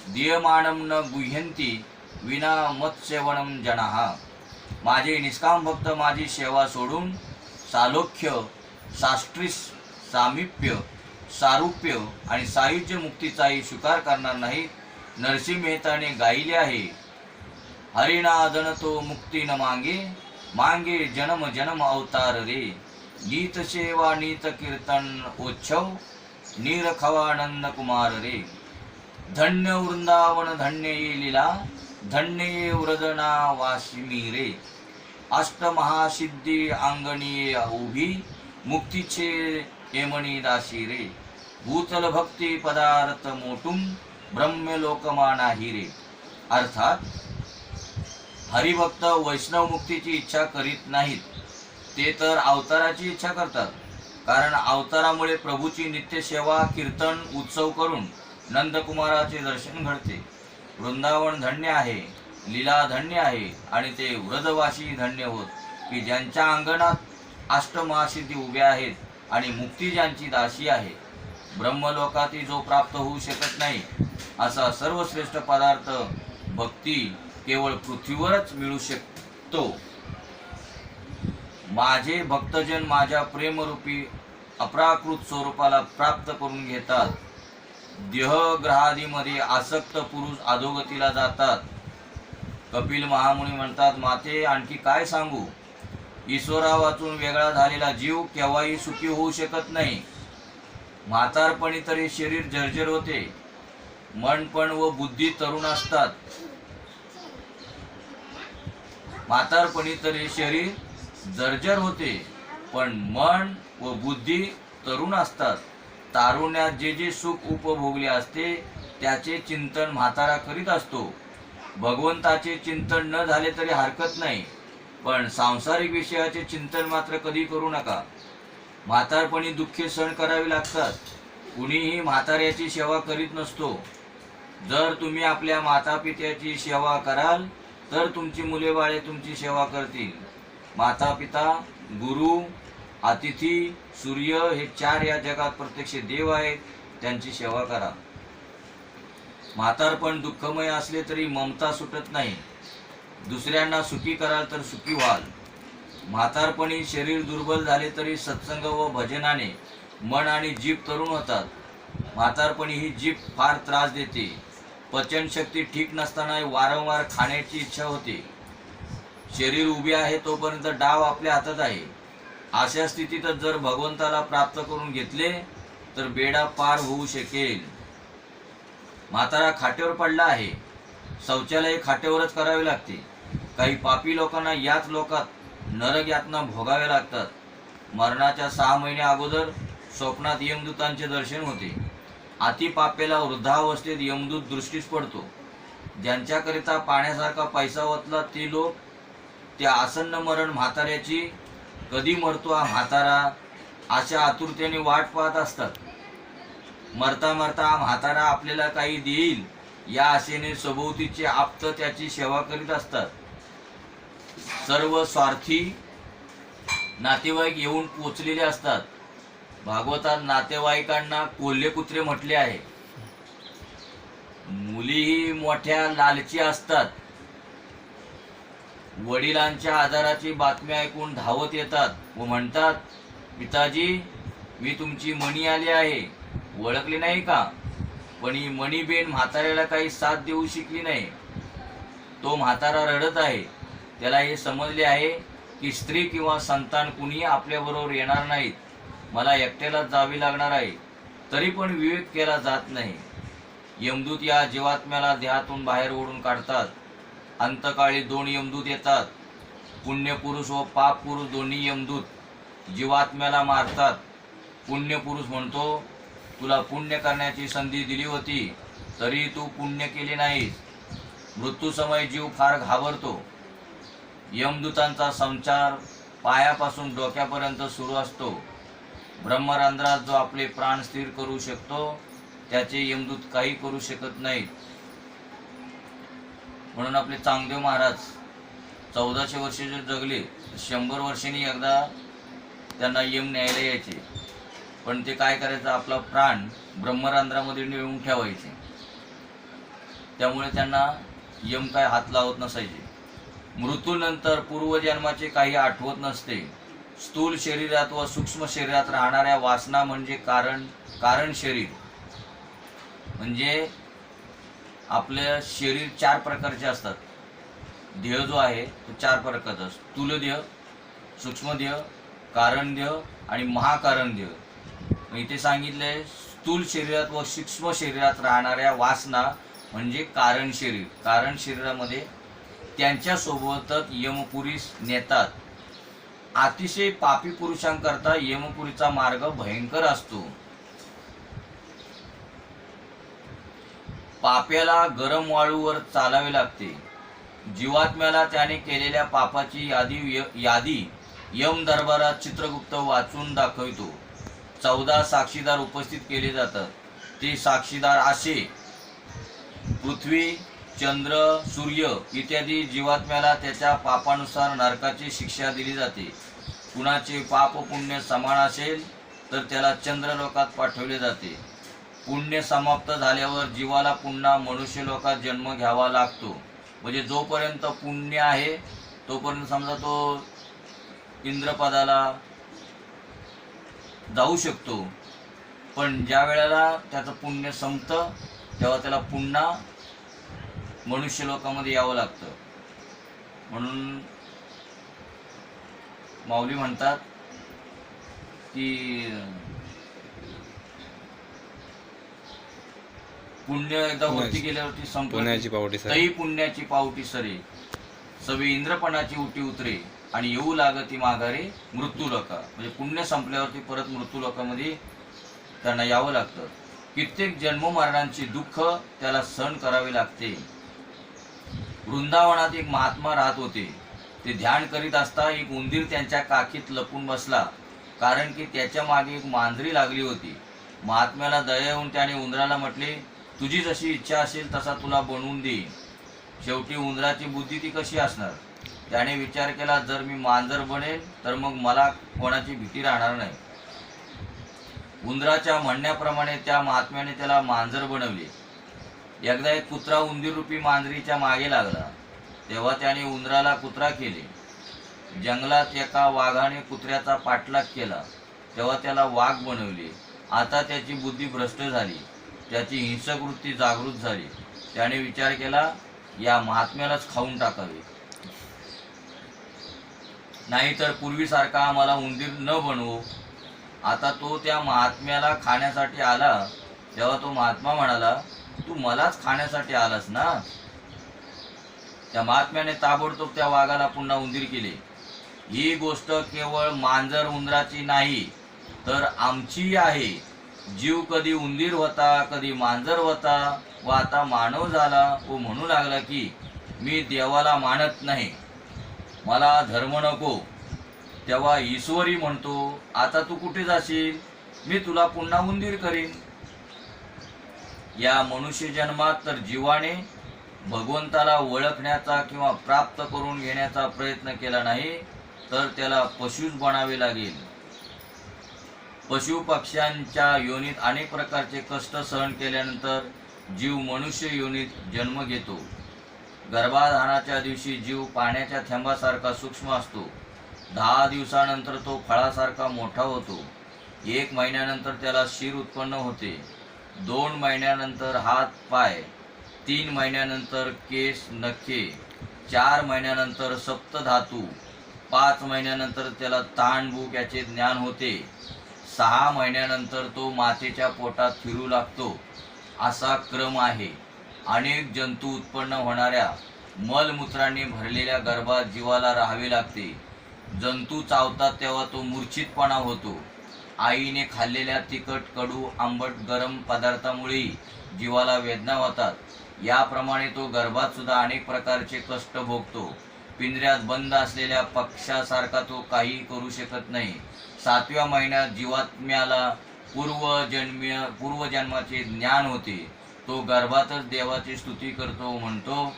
Speaker 2: दीयमानं न गुह्यन्ति विना मत्सेवनं जनाः. माझे निष्काम भक्त माझी सेवा सोडून सालोक्य, शास्त्री सामिप्य, सारूप्य आणि सायुज्य मुक्तीचाही स्वीकार करणार नाहीत. नरसिंह मेहताने गायले आहे, हरिनादन तो मुक्ती न मांगे, मांगे जन्म जन्म अवतार रे. नीत सेवा नीत कीर्तन ओच्छव, नीरखवानंद कुमार रे. धन्य वृंदावन धन्य ये लीला, धन्य ये व्रजना वासिमी रे. अष्टमहासिद्धी अंगणी उभी, मुक्तीचे येमणी दासी रे. भूतल भक्ती पदार्थ मोटुम, ब्रह्मलोकमानाही रे. अर्थात हरिभक्त वैष्णव मुक्तीची इच्छा करीत नाहीत, ते तर अवताराची इच्छा करतात. कारण अवतारामुळे प्रभूची नित्य सेवा, कीर्तन, उत्सव करून नंदकुमाराचे दर्शन घडते. वृंदावन धन्य आहे, लीला धन्य आहे आणि ते व्रजवासी धन्य होत, की ज्यांच्या अंगणात अष्टमहासिद्धी उभ्या आहेत आणि मुक्ती ज्यांची दासी आहे. ब्रह्मलोकाती जो प्राप्त होऊ शकत नाही असा सर्वश्रेष्ठ पदार्थ भक्ती केवळ पृथ्वीवरच मिळू शकतो. माझे भक्तजन माझ्या प्रेमरूपी अप्राकृत स्वरूपाला प्राप्त करून घेतात. देहग्रहादीमध्ये आसक्त पुरुष अधोगतीला जातात. कपिल महामुनी म्हणतात, माते आणखी काय सांगू? ईश्वरा वाचून वेगळा झालेला जीव केव्हाही सुखी होऊ शकत नाही. म्हातारपणी तरी शरीर जर्जर होते, मन पण व बुद्धी तरुण असतात. म्हातारपणी तरी शरीर जर्जर होते, पण मन व बुद्धी तरुण असतात. तारुण्यात जे जे सुख उपभोगले असते त्याचे चिंतन म्हातारा करीत असतो. भगवंताचे चिंतन न झाले तरी हरकत नाही, पण सांसारिक विषयाचे चिंतन मात्र कधी करू नका. म्हातारपणी दुःखे सहन करावी लागतात. कुणीही म्हाताऱ्याची सेवा करीत नसतो. जर तुम्ही आपल्या माता पित्याची सेवा कराल तर तुमची मुले बाळे तुमची सेवा करतील. माता पिता, गुरु, अतिथी, सूर्य हे चार या जगात प्रत्यक्ष देव आहेत, त्यांची सेवा करा. म्हातारपण दुःखमय असले तरी ममता सुटत नाही. दुसऱ्यांना सुखी कराल तर सुखी व्हाल. म्हातारपणी शरीर दुर्बल झाले तरी सत्संग व भजनाने मन आणि जीभ तरुण होतात. म्हातारपणी ही जीभ फार त्रास देते. पचनशक्ती ठीक नसताना वारंवार खाण्याची इच्छा होते. शरीर उभे आहे तोपर्यंत डाव आपल्या हातात आहे. अशा स्थितीतच जर भगवंताला प्राप्त करून घेतले तर बेडा पार होऊ शकेल. म्हातारा खाटेवर पडला आहे, शौचालय खाटेवरच करावे लागते. काही पापी लोकांना याच लोकात नरक यातना भोगाव्या लागतात. मरणाच्या 6 महिने अगोदर स्वप्नात यमदूतांचे दर्शन होते. अति पापेला वृद्धावस्थेत यमदूत दृष्टीस पडतो. ज्यांच्याकरिता पाण्यासारखा पैसा ओतला ते लोक त्या आसन्न मरण म्हाताऱ्याची, कधी मरतो हा म्हातारा, अशा आतुरतेने वाट पाहत असतात. मरता मरता हा म्हातारा आपल्याला काही देईल या आशेने सभोवतीचे आप्त त्याची सेवा करीत असतात. सर्व स्वार्थी नातेवाईक येऊन पोचलेले असतात. भागवतात नातेवाईकांना कोल्हे कुत्रे म्हटले आहे. मुलीही मोठ्या लालची असतात. वडिलांच्या आजाराची बातमी ऐकून धावत येतात व म्हणतात, पिताजी मी तुमची मणी आली आहे, ओळखली नाही का? पण ही मणीबेन म्हाताऱ्याला काही साथ देऊ शिकली नाही. तो म्हातारा रडत आहे. त्याला हे समजले आहे की स्त्री किंवा संतान कुणी आपल्याबरोबर येणार नाहीत. मला एकट्याला जावे लागणार आहे. तरी पण विवेक केला जात नाही. यमदूत या जीवात्म्याला देहातून बाहेर ओढून काढतात. अंतकाळी 2 यमदूत येतात. पुण्यपुरुष व पाप पुरुष दोन्ही यमदूत जीवात्म्याला मारतात. पुण्यपुरुष म्हणतो, तुला पुण्य करण्याची संधी दिली होती तरी तू पुण्य केले नाहीस. मृत्यूसमयी जीव फार घाबरतो. यमदूतांचा संचार पायापासून डोक्यापर्यंत सुरू असतो. ब्रह्मरंध्रात जो आपले प्राण स्थिर करू शकतो त्याचे यमदूत काही करू शकत नाहीत. म्हणून आपले चांगदेव महाराज 1400 वर्षे जर जगले 100 वर्षांनी एकदा त्यांना यम न्यायला यायचे. पण ते काय करायचं, आपला प्राण ब्रह्मरंध्रामध्ये नेऊन ठेवायचे. त्यामुळे त्यांना यम काय हात लावत नसायचे. मृत्यूनंतर पूर्वजन्माचे काही आठवत नसते. स्थूल शरीरात व सूक्ष्म शरीरात राहणाऱ्या वासना म्हणजे कारण शरीर. म्हणजे आपलं शरीर 4 प्रकारचे असतात. देह जो आहे तो 4 प्रकारचा, स्थूल देह, सूक्ष्म देह, कारण देह आणि महाकारण देह. इथे सांगितलंय स्थूल शरीरात व सूक्ष्म शरीरात राहणाऱ्या वासना म्हणजे कारण शरीर. कारण शरीरामध्ये त्यांच्यासोबतच यमपुरी नेतात. अतिशय पापी पुरुषांकरता यमपुरीचा मार्ग भयंकर असतो. पाप्याला गरम वाळूवर चालावे लागते. जीवात्म्याला त्याने केलेल्या पापाची यादी यम दरबारात चित्रगुप्त वाचून दाखवितो. 14 साक्षीदार उपस्थित केले जातात. ते साक्षीदार असे पृथ्वी, चंद्र, सूर्य इत्यादी. जीवात्म्याला त्याच्या पापानुसार नरकाची शिक्षा दिली जाते. कुणाचे पाप पुण्य समान असेल तर त्याला चंद्रलोकात पाठवले जाते. पुण्य समाप्त झाल्यावर जीवाला पुन्हा मनुष्य लोकात जन्म घ्यावा लागतो. म्हणजे जोपर्यंत पुण्य आहे तोपर्यंत समजा तो इंद्रपदाला जाऊ शकतो. पण ज्या वेळेला त्याचं पुण्य संपतं तेव्हा त्याला पुन्हा मनुष्य लोकामध्ये यावं लागतं. म्हणून माऊली म्हणतात की पुण्य एकदा वरती गेल्यावरती संपलं तरी पुण्याची पावटी सरे, सवे इंद्रपणाची उटी उतरे आणि येऊ लागती माघारे मृत्यू लोका. म्हणजे पुण्य संपल्यावरती परत मृत्यू लोकामध्ये त्यांना यावं लागतं. कित्येक जन्म मरणांची दुःख त्याला सहन करावे लागते. वृंदावनात एक महात्मा राहत होते. ते ध्यान करीत असता एक उंदीर त्यांच्या काखीत लपून बसला. कारण की त्याच्या मागे एक मांजरी लागली होती. महात्म्याला दया येऊन त्याने उंदराला म्हटले, तुझी जशी इच्छा असेल तसा तुला बनवून देईन. शेवटी उंदराची बुद्धी ती कशी असणार. त्याने विचार केला, जर मी मांजर बनेन तर मग मला कोणाची भीती राहणार नाही. उंदराच्या म्हणण्याप्रमाणे त्या महात्म्याने त्याला मांजर बनवले. एकदा एक कुत्रा उंदीर रूपी मांजरीच्या मागे लागला. तेव्हा त्याने उंदराला कुत्रा केले. जंगलात एका वाघाने कुत्र्याचा पाठलाग केला. तेव्हा त्याला वाघ बनवले. आता त्याची बुद्धी भ्रष्ट झाली. त्याची हिंसक वृत्ती जागृत झाली. त्याने विचार केला, या महात्म्यालाच खाऊन टाकावे, नाहीतर पूर्वीसारखा आम्हाला उंदीर न बनवो. आता तो त्या महात्म्याला खाण्यासाठी आला. तेव्हा तो महात्मा म्हणाला, तू मलाच खाण्यासाठी आलास ना. त्या महात्म्याने ताबडतोब त्या वाघाला पुन्हा उंदीर केले. ही गोष्ट केवळ मांजर उंदराची नाही तर आमची आहे. जीव कधी उंदीर होता, कधी मांजर होता व आता मानव झाला व म्हणू लागला की मी देवाला मानत नाही, मला धर्म नको. तेव्हा ईश्वरी म्हणतो, आता तू कुठे जाशील, मी तुला पुन्हा उंदीर करीन. या मनुष्य जन्मात तर जीवाने भगवंताला ओळखण्याचा किंवा प्राप्त करून घेण्याचा प्रयत्न केला नाही तर त्याला पशुच बनावे लागेल. पशु पक्ष्यांच्या योनीत अनेक प्रकारचे कष्ट सहन केल्यानंतर जीव मनुष्य योनीत जन्म घेतो. गर्भाधानाच्या दिवशी जीव पाण्याच्या थेंबासारखा सूक्ष्म असतो. 10 दिवसानंतर तो फळासारखा मोठा होतो. 1 महिन्यानंतर त्याला शिर उत्पन्न होते. 2 महिन्यानंतर हात पाय, 3 महिन्यानंतर केस नखे, 4 महिन्यानंतर सप्तधातू, 5 महिन्यानंतर त्याला ताण भूक याचे ज्ञान होते. 6 महिन्यानंतर तो मातेच्या पोटात फिरू लागतो. असा क्रम आहे. अनेक जंतू उत्पन्न होणाऱ्या मलमूत्रांनी भरलेल्या गर्भात जीवाला राहावे लागते. जंतू चावतात तेव्हा तो मूर्छितपणा होतो. आईने खाल्लेल्या तिखट, कडू, आंबट, गरम पदार्थामुळे जीवाला वेदना होतात. याप्रमाणे तो गर्भात सुद्धा अनेक प्रकारचे कष्ट भोगतो. पिंजऱ्यात बंद असलेल्या पक्ष्यासारखा तो काही करू शकत नाही. 7व्या महिन्यात जीवात्म्याला पूर्वजन्माचे ज्ञान होते. तो गर्भातच देवाची स्तुती करतो. म्हणतो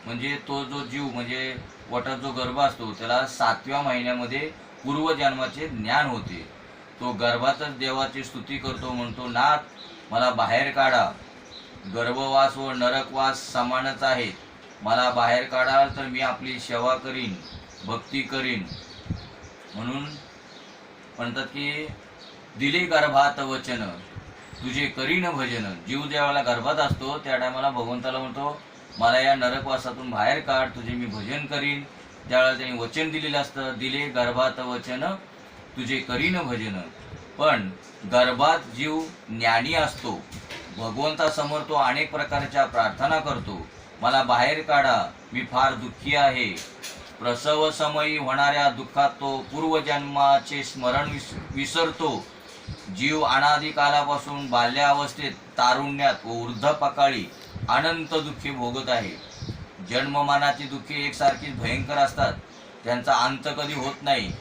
Speaker 2: म्हणजे तो जो जीव म्हणजे पोटात जो गर्भ असतो त्याला 7व्या महिन्यामध्ये पूर्वजन्माचे ज्ञान होते. तो गर्भातच देवाची स्तुती करतो. म्हणतो, नाथ मला बाहेर काढा. गर्भवास व नरकवास समानच आहेत. मला बाहेर काढाल तर मी आपली सेवा करीन, भक्ती करीन. म्हणून म्हणतात की दिले गर्भात वचन तुझे करीन भजन. जीव ज्यावेळेला गर्भात असतो त्या टायमाला भगवंताला म्हणतो, मला या नरकवासातून बाहेर काढ, तुझे मी भजन करीन. त्यावेळेला त्यांनी वचन दिलेलं असतं, दिले गर्भात वचन तुझे करीन भजन. पण गर्भात जीव ज्ञानी असतो. भगवंतासमोर तो अनेक प्रकारच्या प्रार्थना करतो. मला बाहेर काढा, मी फार दुःखी आहे. प्रसव समयी होणाऱ्या दुःखात तो पूर्वजन्माचे स्मरण विसरतो. जीव अनादी कालापासून बाल्यावस्थेत, तारुण्यात व वृद्धापकाळी अनंत दुःखे भोगत आहे. जन्ममानाची दुःखे एकसारखीच भयंकर असतात. त्यांचा अंत कधी होत नाही.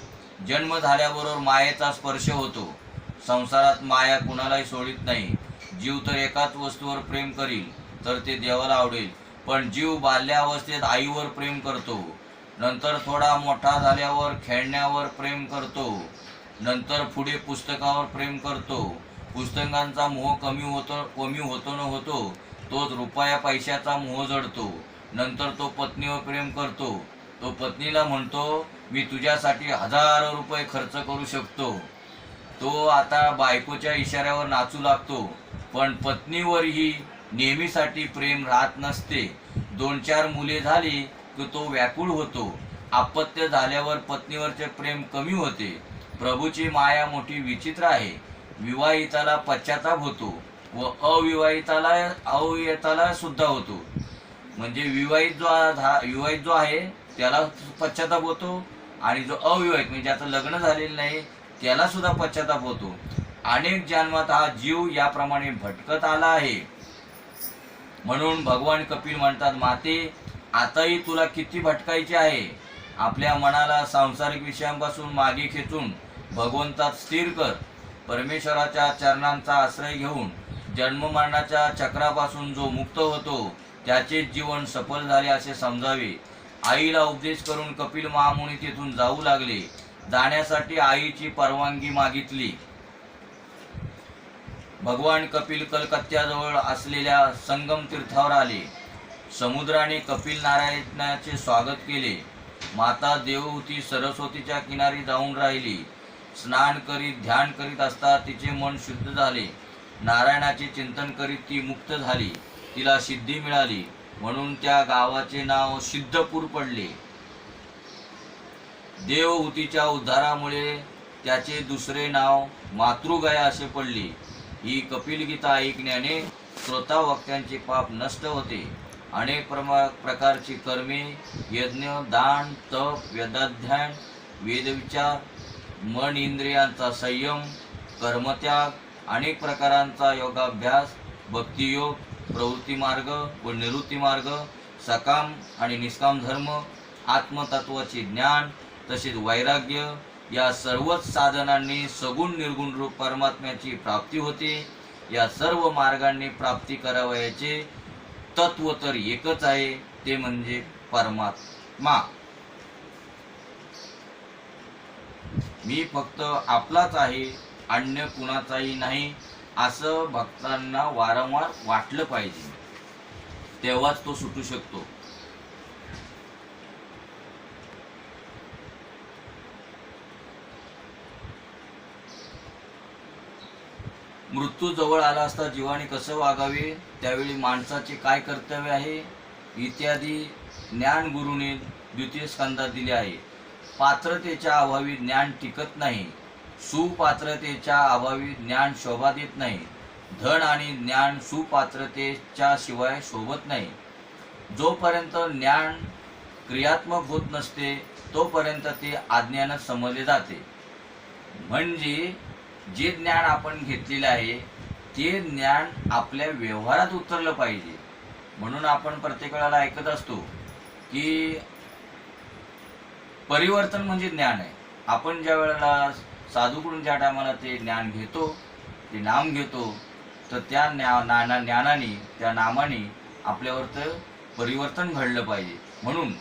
Speaker 2: जन्म झाल्याबरोबर मायेचा स्पर्श होतो. संसारात माया कुणालाही सोडित नाही. जीव तर एकाच वस्तूवर प्रेम करील तर ते देवाला आवडेल. पण जीव बाल्यावस्थेत आईवर प्रेम करतो. नंतर थोडा मोठा झाल्यावर खेळण्यावर प्रेम करतो. नंतर पुढे पुस्तकावर प्रेम करतो. पुस्तकांचा मोह कमी होतो न होतो तोच रुपया पैशाचा मोह जडतो. नंतर तो पत्नीवर प्रेम करतो. तो पत्नीला म्हणतो, मी तुझ्यासाठी हजारो रुपये खर्च करू शकतो. तो आता बायकोच्या इशाऱ्यावर नाचू लागतो. पण पत्नीवरही नेहमीसाठी प्रेम राहत नसते. 2-4 मुले झाली की तो व्याकुळ होतो. अपत्य झाल्यावर पत्नीवरचे प्रेम कमी होते. प्रभूची माया मोठी विचित्र आहे. विवाहिताला पश्चाताप होतो व अविवाहिताला सुद्धा होतो. म्हणजे विवाहित जो आहे त्याला पश्चाताप होतो आणि जो अविवाहित म्हणजे ज्याचं लग्न झालेलं नाही त्याला सुद्धा पश्चाताप होतो. अनेक जन्मात हा जीव याप्रमाणे भटकत आला आहे. म्हणून भगवान कपिल म्हणतात, माते आताही तुला किती भटकायचे आहे. आपल्या मनाला सांसारिक विषयांपासून मागे खेचून भगवंतात स्थिर कर. परमेश्वराच्या चरणांचा आश्रय घेऊन जन्म मरणाच्या चक्रापासून जो मुक्त होतो त्याचे जीवन सफल झाले असे समजावे. आईला उपदेश करून कपिल महामुनी तेथून जाऊ लागले. जाण्यासाठी आईची परवानगी मागितली. भगवान कपिल कलकत्त्याजवळ असलेल्या संगम तीर्थावर आले. समुद्राने कपिल नारायणाचे स्वागत केले. माता देवहूती सरस्वतीच्या किनारी जाऊन राहिली. स्नान करीत ध्यान करीत असता तिचे मन शुद्ध झाले. नारायणाचे चिंतन करीत ती मुक्त झाली. तिला सिद्धी मिळाली म्हणून त्या गावाचे नाव सिद्धपूर पडले. देवहूतीच्या उद्धारामुळे त्याचे दुसरे नाव मातृगया असे पडले. ही कपिल गीता ऐकण्याने श्रोता वक्त्यांचे पाप नष्ट होते. अनेक प्रकारची कर्मे, यज्ञ, दान, तप, वेदाध्ययन, वेदविचार, मन इंद्रियांचा संयम, कर्मत्याग, अनेक प्रकारांचा योगाभ्यास, भक्तियोग, प्रवृत्ती मार्ग व निवृत्ती मार्ग, सकाम आणि निष्काम धर्म, आत्मतत्वाचे ज्ञान तसेच वैराग्य या सर्वच साधनांनी सगुण निर्गुण रूप परमात्म्याची प्राप्ती होते. या सर्व मार्गांनी प्राप्ती करावयाचे तत्व तर एकच आहे, ते म्हणजे परमात्मा. मी फक्त आपलाच आहे, अन्य कुणाचाही नाही, असं भक्तांना वारंवार वाटलं पाहिजे. तेव्हाच तो सुटू शकतो. मृत्यू जवळ आला असता जीवाने कसं वागावे, त्यावेळी माणसाचे काय कर्तव्य आहे इत्यादी ज्ञान गुरुने द्वितीय स्कंदात दिले आहे. पात्रतेच्या अभावी ज्ञान टिकत नाही. सुपात्रतेच्या अभावी ज्ञान शोभा देत नाही. धन आणि ज्ञान सुपात्रतेच्या शिवाय शोभत नाही. जोपर्यंत ज्ञान क्रियात्मक होत नसते तोपर्यंत ते अज्ञान समजले जाते. म्हणजे जे ज्ञान आपण घेतलेले आहे ते ज्ञान आपल्या व्यवहारात उतरलं पाहिजे. म्हणून आपण प्रत्येक वेळेला ऐकत असतो की परिवर्तन म्हणजे ज्ञान आहे. आपण ज्या वेळेला साधूकडून ज्या टायमाला ते ज्ञान घेतो, ते नाम घेतो, तर त्या ज्ञानाने त्या नामाने आपल्यावर तर परिवर्तन घडलं पाहिजे. म्हणून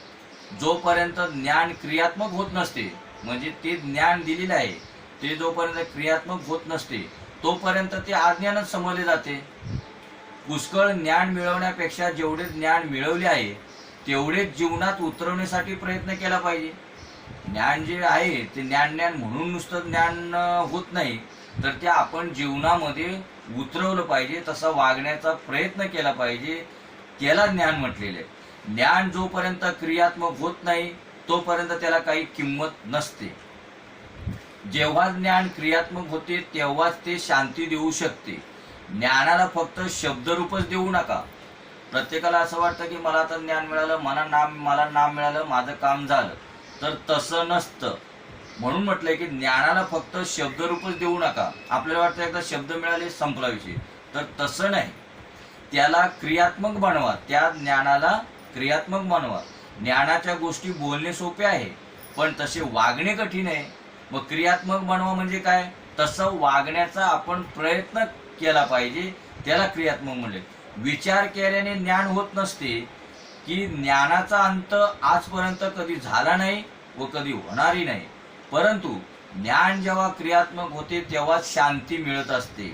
Speaker 2: जोपर्यंत ज्ञान क्रियात्मक होत नसते, म्हणजे ते ज्ञान दिलेलं आहे ते जोपर्यंत क्रियात्मक होत नसते तोपर्यंत ते अज्ञानच समजले जाते. पुष्कळ ज्ञान मिळवण्यापेक्षा जेवढे ज्ञान मिळवले आहे तेवढे जीवनात उतरवण्यासाठी प्रयत्न केला पाहिजे. ज्ञान जे आहे ते ज्ञान म्हणून नुसतं ज्ञान होत नाही, तर ते आपण जीवनामध्ये उतरवलं पाहिजे, तसा वागण्याचा प्रयत्न केला पाहिजे. त्याला ज्ञान म्हटलेलं आहे. ज्ञान जोपर्यंत क्रियात्मक होत नाही तोपर्यंत त्याला काही किंमत नसते. जेव्हा ज्ञान क्रियात्मक होते तेव्हाच ते शांती देऊ शकते. ज्ञानाला फक्त शब्दरूपच देऊ नका. प्रत्येकाला असं वाटतं की मला आता ज्ञान मिळालं, मला नाम मिळालं, माझं काम झालं, तर तसं नसतं. म्हणून म्हटलंय की ज्ञानाला फक्त शब्दरूपच देऊ नका. आपल्याला वाटतं एकदा शब्द मिळाले संपला विषय, तर तसं नाही. त्याला क्रियात्मक बनवा. त्या ज्ञानाला क्रियात्मक बनवा. ज्ञानाच्या गोष्टी बोलणे सोपे आहे पण तसे वागणे कठीण आहे. मग क्रियात्मक बनवा म्हणजे काय, तसं वागण्याचा आपण प्रयत्न केला पाहिजे, त्याला क्रियात्मक म्हणले. विचार केल्याने ज्ञान होत नसते की ज्ञानाचा अंत आजपर्यंत कधी झाला नाही व कधी होणारही नाही. परंतु ज्ञान जेव्हा क्रियात्मक होते तेव्हा शांती मिळत असते.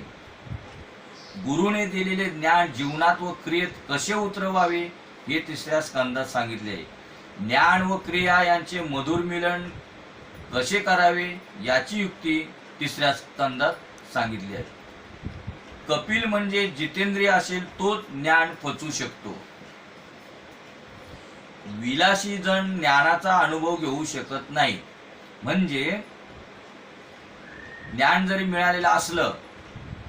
Speaker 2: गुरुने दिलेले ज्ञान जीवनात व क्रियेत कसे उतरवावे हे तिसऱ्या स्कंदात सांगितले. ज्ञान व क्रिया यांचे मधुर मिलन कसे करावे याची युक्ती तिसऱ्या स्कंदात सांगितली आहे. कपिल म्हणजे जितेंद्रिय असेल तोच ज्ञान पचवू शकतो. विलासी जण ज्ञानाचा अनुभव घेऊ शकत नाही. म्हणजे ज्ञान जरी मिळालेलं असलं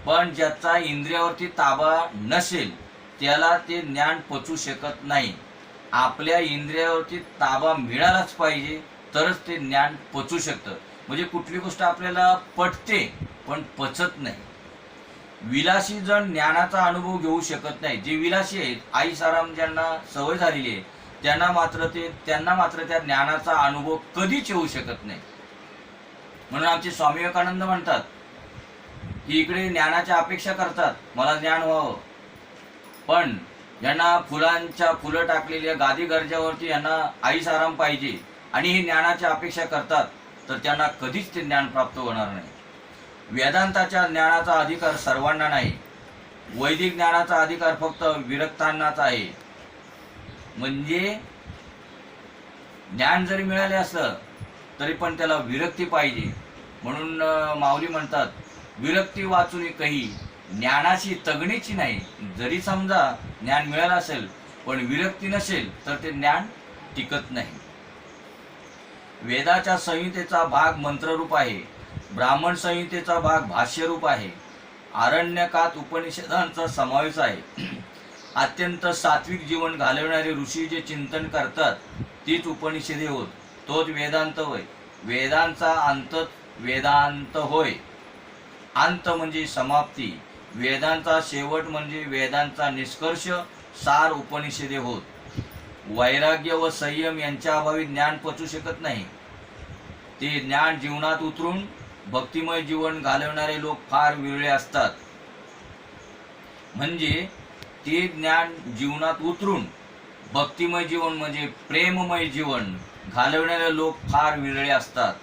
Speaker 2: पण ज्याचा इंद्रियावरती ताबा नसेल त्याला ते ज्ञान पचवू शकत नाही. आपल्या इंद्रियावरती ताबा मिळालाच पाहिजे तरच ते ज्ञान पचवू शकतं. म्हणजे कुठली गोष्ट आपल्याला पटते पण पचत नाही. विलासी जण ज्ञानाचा अनुभव घेऊ शकत नाही. जे विलासी आहेत, आईसाराम ज्यांना सवय झालेली आहे, त्यांना मात्र त्या ज्ञानाचा अनुभव कधीच येऊ शकत नाही. म्हणून आमचे स्वामी विवेकानंद म्हणतात की इकडे ज्ञानाच्या अपेक्षा करतात, मला ज्ञान व्हावं, पण यांना फुलं टाकलेल्या गादी गरजावरती यांना आईस आराम पाहिजे आणि हे ज्ञानाच्या अपेक्षा करतात, तर त्यांना कधीच ते ज्ञान प्राप्त होणार नाही. वेदांताच्या ज्ञानाचा अधिकार सर्वांना नाही. वैदिक ज्ञानाचा अधिकार फक्त विरक्तांनाच आहे. म्हणजे ज्ञान जरी मिळाले असलं तरी पण त्याला विरक्ती पाहिजे. म्हणून माऊली म्हणतात, विरक्ती वाचून कही ज्ञानाची तगणीची नाही. जरी समजा ज्ञान मिळालं असेल पण विरक्ती नसेल तर ते ज्ञान टिकत नाही. वेदाच्या संहितेचा भाग मंत्ररूप आहे. ब्राह्मण संहितेचा भाग भाष्यरूप आहे. आरण्यकात उपनिषदांचा समावेश आहे. अत्यंत सात्विक जीवन घालवणारे ऋषी जे चिंतन करतात तीच उपनिषदे होत. तोच वेदांत होय. वेदांचा अंत वेदांत होय. अंत म्हणजे समाप्ती. वेदांचा शेवट म्हणजे वेदांचा निष्कर्ष सार उपनिषदे होत. वैराग्य व संयम यांच्या अभावी ज्ञान पचू शकत नाही. ते ज्ञान जीवनात उतरून भक्तिमय जीवन घालवणारे लोक फार विरळे असतात. म्हणजे ते ज्ञान जीवनात उतरून भक्तिमय जीवन म्हणजे प्रेममय जीवन घालवणारे लोक फार विरळे असतात.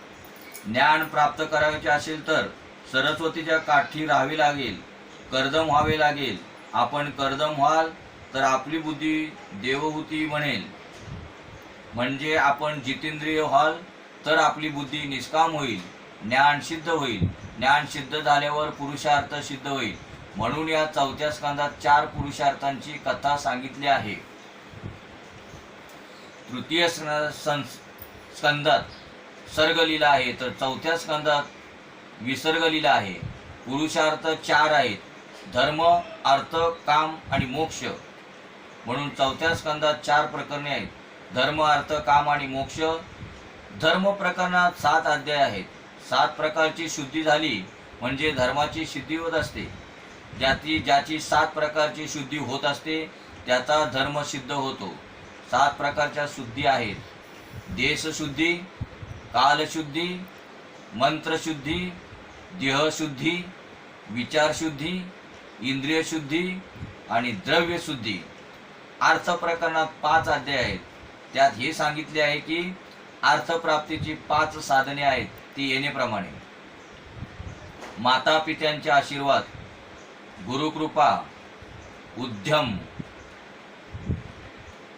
Speaker 2: ज्ञान प्राप्त करायचे असेल तर सरस्वतीच्या काठी राहावे लागेल, कर्दम व्हावे लागेल. आपण कर्दम व्हाल तर आपली बुद्धी देवहूती बनेल. म्हणजे आपण जितेंद्रिय व्हाल तर आपली बुद्धी निष्काम होईल, ज्ञान सिद्ध होईल. ज्ञान सिद्ध झाल्यावर पुरुषार्थ सिद्ध होईल. म्हणून या 4थ्या स्कंदात 4 पुरुषार्थांची कथा सांगितली आहे. तृतीय स्कंदात सर्गलीला आहे तर 4थ्या स्कंदात विसर्गलीला आहे. पुरुषार्थ 4 आहेत, धर्म, अर्थ, काम आणि मोक्ष. म्हणून 4थ्या स्कंदात 4 प्रकरणे आहेत, धर्म, अर्थ, काम आणि मोक्ष. धर्म प्रकरणात 7 अध्याय आहेत. 7 प्रकारची शुद्धी झाली म्हणजे धर्माची सिद्धी होत असते. ज्याची 7 प्रकारची शुद्धी होत असते त्याचा धर्म सिद्ध होतो. 7 प्रकारच्या शुद्धी आहेत, देशशुद्धी, कालशुद्धी, मंत्रशुद्धी, देहशुद्धी, विचारशुद्धी, इंद्रियशुद्धी आणि द्रव्यशुद्धी. अर्थ प्रकरणात 5 अध्याय आहेत. त्यात हे सांगितले आहे की अर्थप्राप्तीची 5 साधने आहेत, ती येणेप्रमाणे: माता पित्यांचे आशीर्वाद, गुरुकृपा, उद्यम,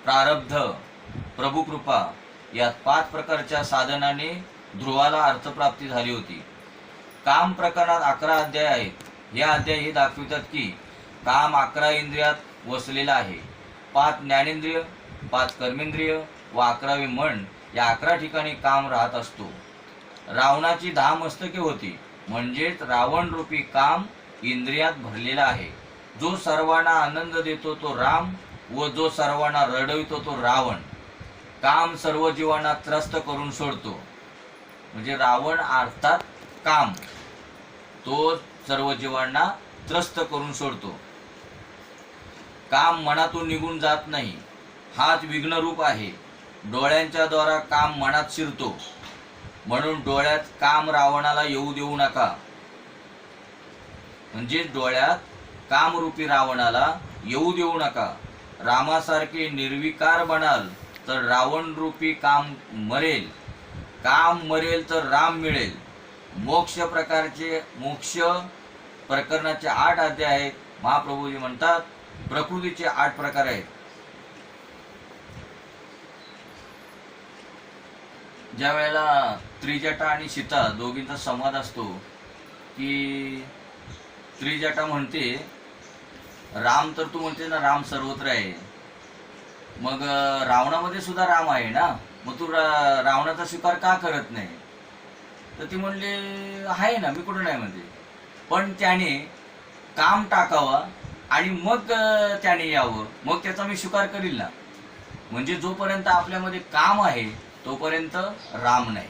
Speaker 2: प्रारब्ध, प्रभुकृपा. यात 5 प्रकारच्या साधनाने ध्रुवाला अर्थप्राप्ती झाली होती. काम प्रकरणात 11 अध्याय आहेत. हे अध्याय हे दाखवितात की काम 11 इंद्रियात वसलेला आहे. 5 ज्ञानेंद्रिय, 5 कर्मेंद्रिय व 11वे मन या 11 ठिकाणी काम राहत असतो. रावणाची 10 मस्तके होती, म्हणजेच रावण रूपी काम इंद्रियात भरलेला आहे. जो सर्वांना आनंद देतो तो राम व जो सर्वांना रडवितो तो रावण. काम सर्व जीवांना त्रस्त करून सोडतो. म्हणजे रावण अर्थात काम, तो सर्व जीवांना त्रस्त करून सोडतो. काम मनातून निघून जात नाही, हाच विघ्नरूप आहे. डोळ्यांच्या द्वारा काम मनात शिरतो. म्हणून डोळ्यात काम रावणाला येऊ देऊ नका. म्हणजे डोळ्यात कामरूपी रावणाला येऊ देऊ नका. रामासारखे निर्विकार बनाल तर रावण रूपी काम मरेल. काम मरेल तर राम मिळेल. मोक्ष प्रकरणाचे 8 अध्याय आहेत. महाप्रभूजी म्हणतात प्रकृतीचे 8 प्रकार आहेत. ज्या वेळेला त्रिजटा आणि सीता दोघींचा संवाद असतो की त्रिजटा म्हणते, राम तर तू म्हणते ना राम सर्वत्र आहे, मग रावणामध्ये सुद्धा राम आहे ना, मग तू रावणाचा स्वीकार का करत नाही? तर ती म्हणले आहे ना, मी कुठं नाही म्हणते, पण त्याने काम टाकावा आणि मग त्याने यावं, मग त्याचा मी स्वीकार करील ना. म्हणजे जोपर्यंत आपल्यामध्ये काम आहे तोपर्यंत राम नाही,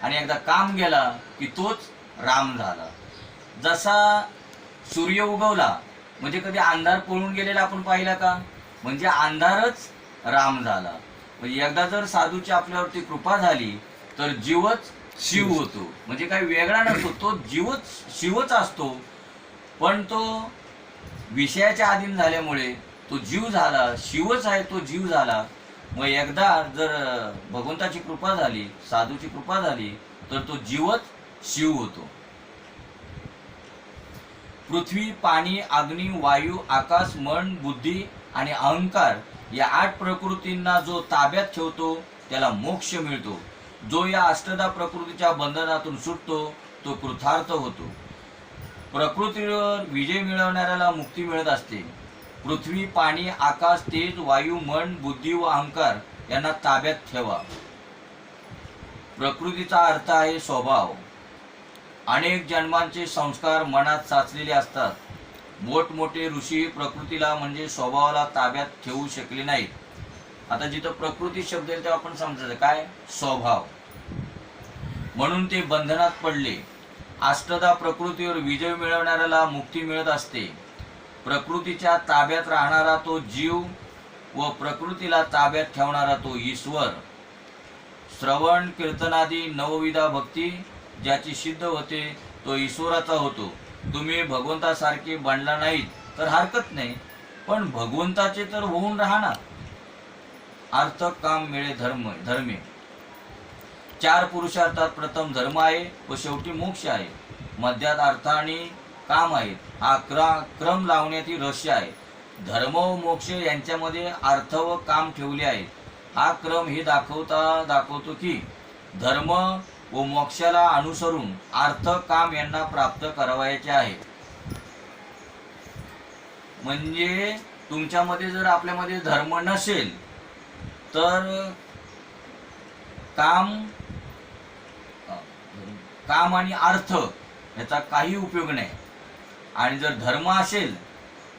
Speaker 2: आणि एकदा काम गेला की तोच राम झाला. जसा सूर्य उगवला म्हणजे कधी अंधार पळून गेलेला आपण पाहिला का? म्हणजे अंधारच राम झाला. म्हणजे एकदा जर साधूची आपल्यावरती कृपा झाली तर जीवच शिव होतो. म्हणजे काही वेगळा नसतो, तो जीवच शिवच असतो. पण तो विषयाच्या अधीन झाल्यामुळे तो जीव झाला, शिवच आहे तो जीव झाला. मग एकदा जर भगवंताची कृपा झाली, साधूची कृपा झाली, तर तो जीवच शिव होतो. पृथ्वी, पाणी, अग्नी, वायू, आकाश, मन, बुद्धी आणि अहंकार या 8 प्रकृतींना जो ताब्यात ठेवतो त्याला मोक्ष मिळतो. जो या अष्टधा प्रकृतीच्या बंधनातून सुटतो तो कृतार्थ होतो. प्रकृतीवर विजय मिळवणाऱ्याला मुक्ती मिळत असते. पृथ्वी, पाणी, आकाश, तेज, वायू, मन, बुद्धी व अहंकार यांना ताब्यात ठेवा. प्रकृतीचा अर्थ आहे स्वभाव. अनेक जन्मांचे संस्कार मनात साचलेले असतात. मोठमोठे ऋषी प्रकृतीला म्हणजे स्वभावाला ताब्यात ठेवू शकले नाहीत. आता जिथं प्रकृती शब्द येईल तेव्हा आपण समजायचं काय स्वभाव, म्हणून ते बंधनात पडले. अष्टधा प्रकृतीवर विजय मिळवणाऱ्याला मुक्ती मिळत असते. प्रकृतीच्या ताब्यात राहणारा तो जीव व प्रकृतीला ताब्यात ठेवणारा तो ईश्वर. श्रवण कीर्तनादी नवविधा भक्ती ज्याची सिद्ध होते तो ईश्वराचा होतो. तुम्ही भगवंतासारखे बनला नाहीत तर हरकत नाही, पण भगवंताचे तर होऊन राहणार. अर्थ, काम, मिळे, धर्मे 4 पुरुषार्थात प्रथम धर्म आहे व शेवटी मोक्ष आहे. मध्यात अर्थ आणि काम आहेत. हा क्रम लावण्याची रहस्य आहे. धर्म व मोक्ष यांच्यामध्ये अर्थ व काम ठेवले आहेत. हा क्रम हे दाखवतो की धर्म व मोक्षाला अनुसरून अर्थ, काम यांना प्राप्त करावयाचे आहे. म्हणजे तुमच्यामध्ये जर आपल्यामध्ये धर्म नसेल तर काम आणि अर्थ याचा काही उपयोग नाही. आणि जर धर्म असेल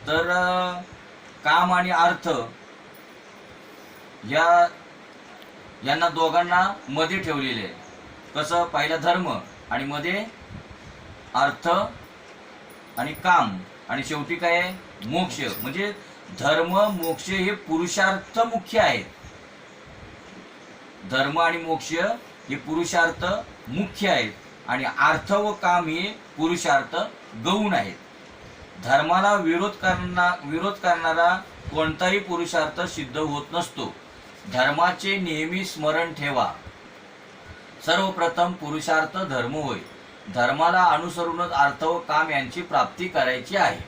Speaker 2: तर काम आणि अर्थ यांना दोघांना मध्ये ठेवलेले आहे. कसं, पहिला धर्म आणि मध्ये अर्थ आणि काम आणि शेवटी काय आहे मोक्ष. म्हणजे धर्म मोक्ष हे पुरुषार्थ मुख्य आहेत. धर्म आणि मोक्ष हे पुरुषार्थ मुख्य आहेत आणि अर्थ व काम हे पुरुषार्थ गौण आहेत. धर्माला विरोध करणारा कोणताही पुरुषार्थ सिद्ध होत नसतो. धर्माचे नेहमी स्मरण ठेवा. सर्वप्रथम पुरुषार्थ धर्म होय. धर्माला अनुसरूनच अर्थ व काम यांची प्राप्ती करायची आहे.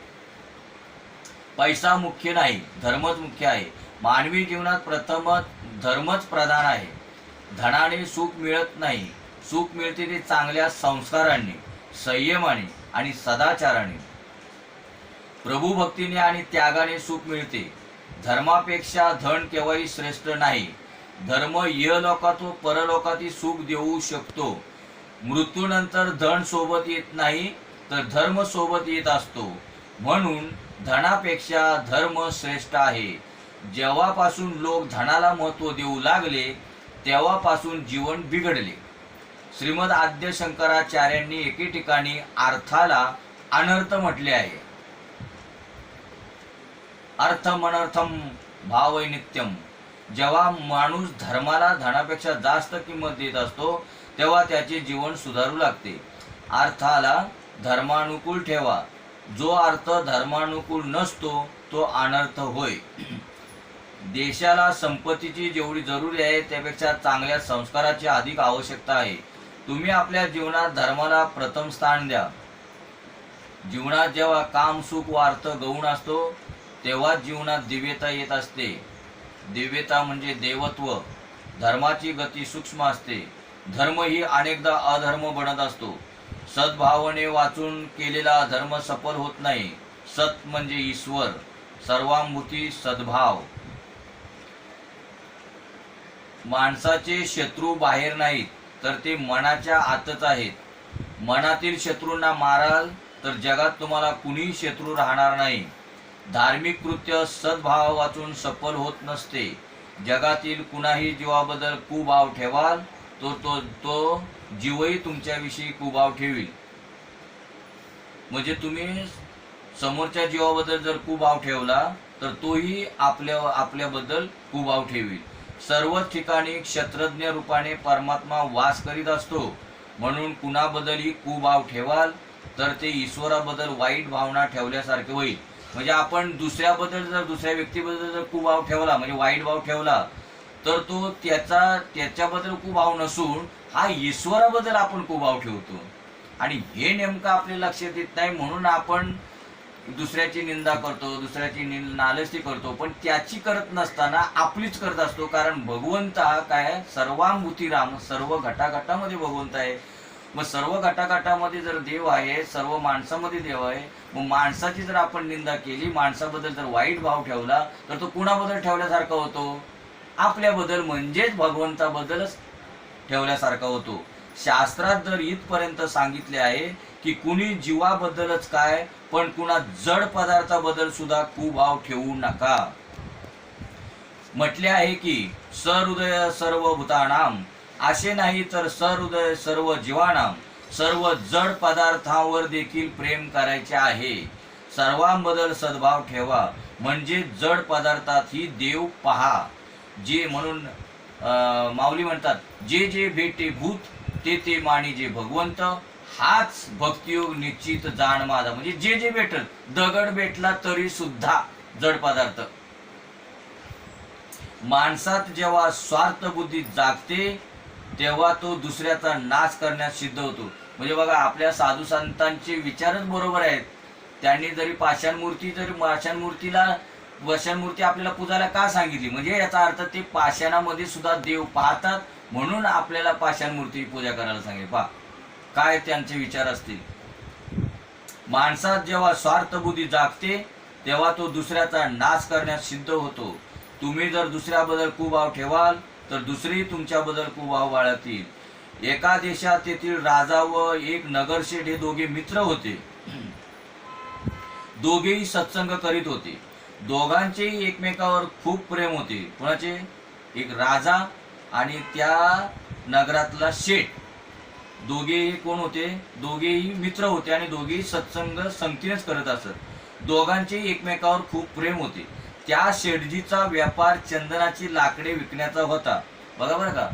Speaker 2: पैसा मुख्य नाही, धर्मच मुख्य आहे. मानवी जीवनात प्रथमच धर्मच प्रधान आहे. धनाने सुख मिळत नाही. सुख मिळते ते चांगल्या संस्कारांनी, संयमाने आणि सदाचाराने. प्रभुभक्तीने आणि त्यागाने सुख मिळते. धर्मापेक्षा धन केव्हाही श्रेष्ठ नाही. धर्म इहलोकात व परलोकातही सुख देऊ शकतो. मृत्यूनंतर धन सोबत येत नाही तर धर्म सोबत येत असतो. म्हणून धनापेक्षा धर्म श्रेष्ठ आहे. जेव्हापासून लोक धनाला महत्त्व देऊ लागले तेव्हापासून जीवन बिघडले. श्रीमद आद्य शंकराचार्यांनी एके ठिकाणी अर्थाला अनर्थ म्हटले आहे. अर्थमनर्थम भावै नित्यम. जेव्हा माणूस धर्माला धनापेक्षा जास्त किंमत देत असतो तेव्हा त्याचे जीवन सुधारू लागते. अर्थाला धर्मानुकूल ठेवा. जो अर्थ धर्मानुकूल नसतो तो अनर्थ होय. देशाला संपत्तीची जेवढी जरुरी आहे त्यापेक्षा चांगल्या संस्काराची अधिक आवश्यकता आहे. तुम्ही आपल्या जीवनात धर्माला प्रथम स्थान द्या. जीवनात जेव्हा काम, सुख व अर्थ गौण असतो तेव्हा जीवनात दिव्यता येत असते. दिव्यता म्हणजे देवत्व. धर्माची गती सूक्ष्म असते. धर्म ही अनेकदा अधर्म बनत असतो. सद्भावने वाचून केलेला धर्म सफल होत नाही. सत म्हणजे ईश्वर, सर्वांभूती सद्भाव. माणसाचे शत्रू बाहेर नाहीत तर ते मनाच्या आतच आहेत. मनातील शत्रूंना माराल तर जगात तुम्हाला कुणीही शत्रू राहणार नाही. धार्मिक कृत्य सद्भाव वाचून सफल होत नसते. जगातील कुणाही जीवाबद्दल कुभाव ठेवाल तो जीवही तुमच्याविषयी कुभाव ठेवील. म्हणजे तुम्ही समोरच्या जीवाबद्दल जर कुभाव ठेवला तर तोही आपल्याबद्दल कुभाव ठेवील. सर्वच ठिकाणी क्षत्रज्ञ रूपाने परमात्मा वास करीत असतो. म्हणून कुणाबद्दलही कुभाव ठेवाल तर ते ईश्वराबद्दल वाईट भावना ठेवल्यासारखे होईल. म्हणजे आपण दुसऱ्याबद्दल जर दुसऱ्या व्यक्तीबद्दल जर कुभाव ठेवला म्हणजे वाईट भाव ठेवला तर तो त्याच्याबद्दल कुभाव नसून हा ईश्वराबद्दल आपण कुभाव ठेवतो. आणि हे नेमकं आपल्या लक्षात येत नाही म्हणून आपण दुसऱ्याची निंदा करतो, दुसऱ्याची नालस्ती करतो, पण त्याची करत नसताना आपलीच करत असतो. कारण भगवंत हा काय सर्वांभूतीराम, सर्व घटाघटामध्ये भगवंत आहे. मग सर्व घटाघटामध्ये जर देव आहे, सर्व माणसामध्ये देव आहे, मग माणसाची जर आपण निंदा केली, माणसाबद्दल जर वाईट भाव ठेवला तर तो कुणाबद्दल ठेवल्यासारखा होतो? आपल्याबद्दल म्हणजेच भगवंताबद्दलच ठेवल्यासारखा होतो. शास्त्रात जर इथपर्यंत सांगितले आहे की कुणी जीवाबद्दलच काय पण कुणा जड पदार्थाबद्दल सुद्धा कुभाव ठेवू नका. म्हटले आहे की सहृदय सर्व भूतानाम, असे नाही तर सहृदय सर्व जीवानाम, सर्व जड पदार्थांवर देखील प्रेम करायचे आहे. सर्वांबद्दल सद्भाव ठेवा म्हणजे जड पदार्थातही देव पहा. जे म्हणून माऊली म्हणतात जे जे भेटे भूत ते ते मानी जे भगवंत, हाच भक्तियोग निश्चित जाण माझा. म्हणजे जे जे भेटल, दगड भेटला तरी सुद्धा जड पदार्थ. माणसात जेव्हा स्वार्थ बुद्धी जागते तेव्हा तो दुसऱ्याचा नाश करण्यास सिद्ध होतो. म्हणजे बघा आपल्या साधू संतांचे विचारच बरोबर आहेत. त्यांनी जरी पाषाणमूर्ती आपल्याला पूजायला का सांगितली म्हणजे याचा अर्थ ते पाषाणामध्ये सुद्धा देव पाहतात म्हणून आपल्याला पाषाणमूर्ती पूजा करायला सांगितली. पहा काय त्यांचे विचार असतील. माणसात जेव्हा स्वार्थबुद्धी जागते तेव्हा तो दुसऱ्याचा नाश करण्यास सिद्ध होतो. तुम्ही जर दुसऱ्याबद्दल कुभाव ठेवाल तर दुसरेही तुमच्याबद्दल कुभाव बाळगतील. एका देशात तेथील राजा व एक नगरशेठ हे दोघे मित्र होते. दोघेही सत्संग करीत होते. दोघांचेही एकमेकावर खूप प्रेम होते. कोणाचे? एक राजा आणि त्या नगरातला शेठ. दोघेही कोण होते? दोघेही मित्र होते आणि दोघेही सत्संग संगतीनेच करत असत. दोघांचेही एकमेकावर खूप प्रेम होते. त्या शेठजीचा व्यापार चंदनाची लाकडे विकण्याचा होता. बघा बरं का,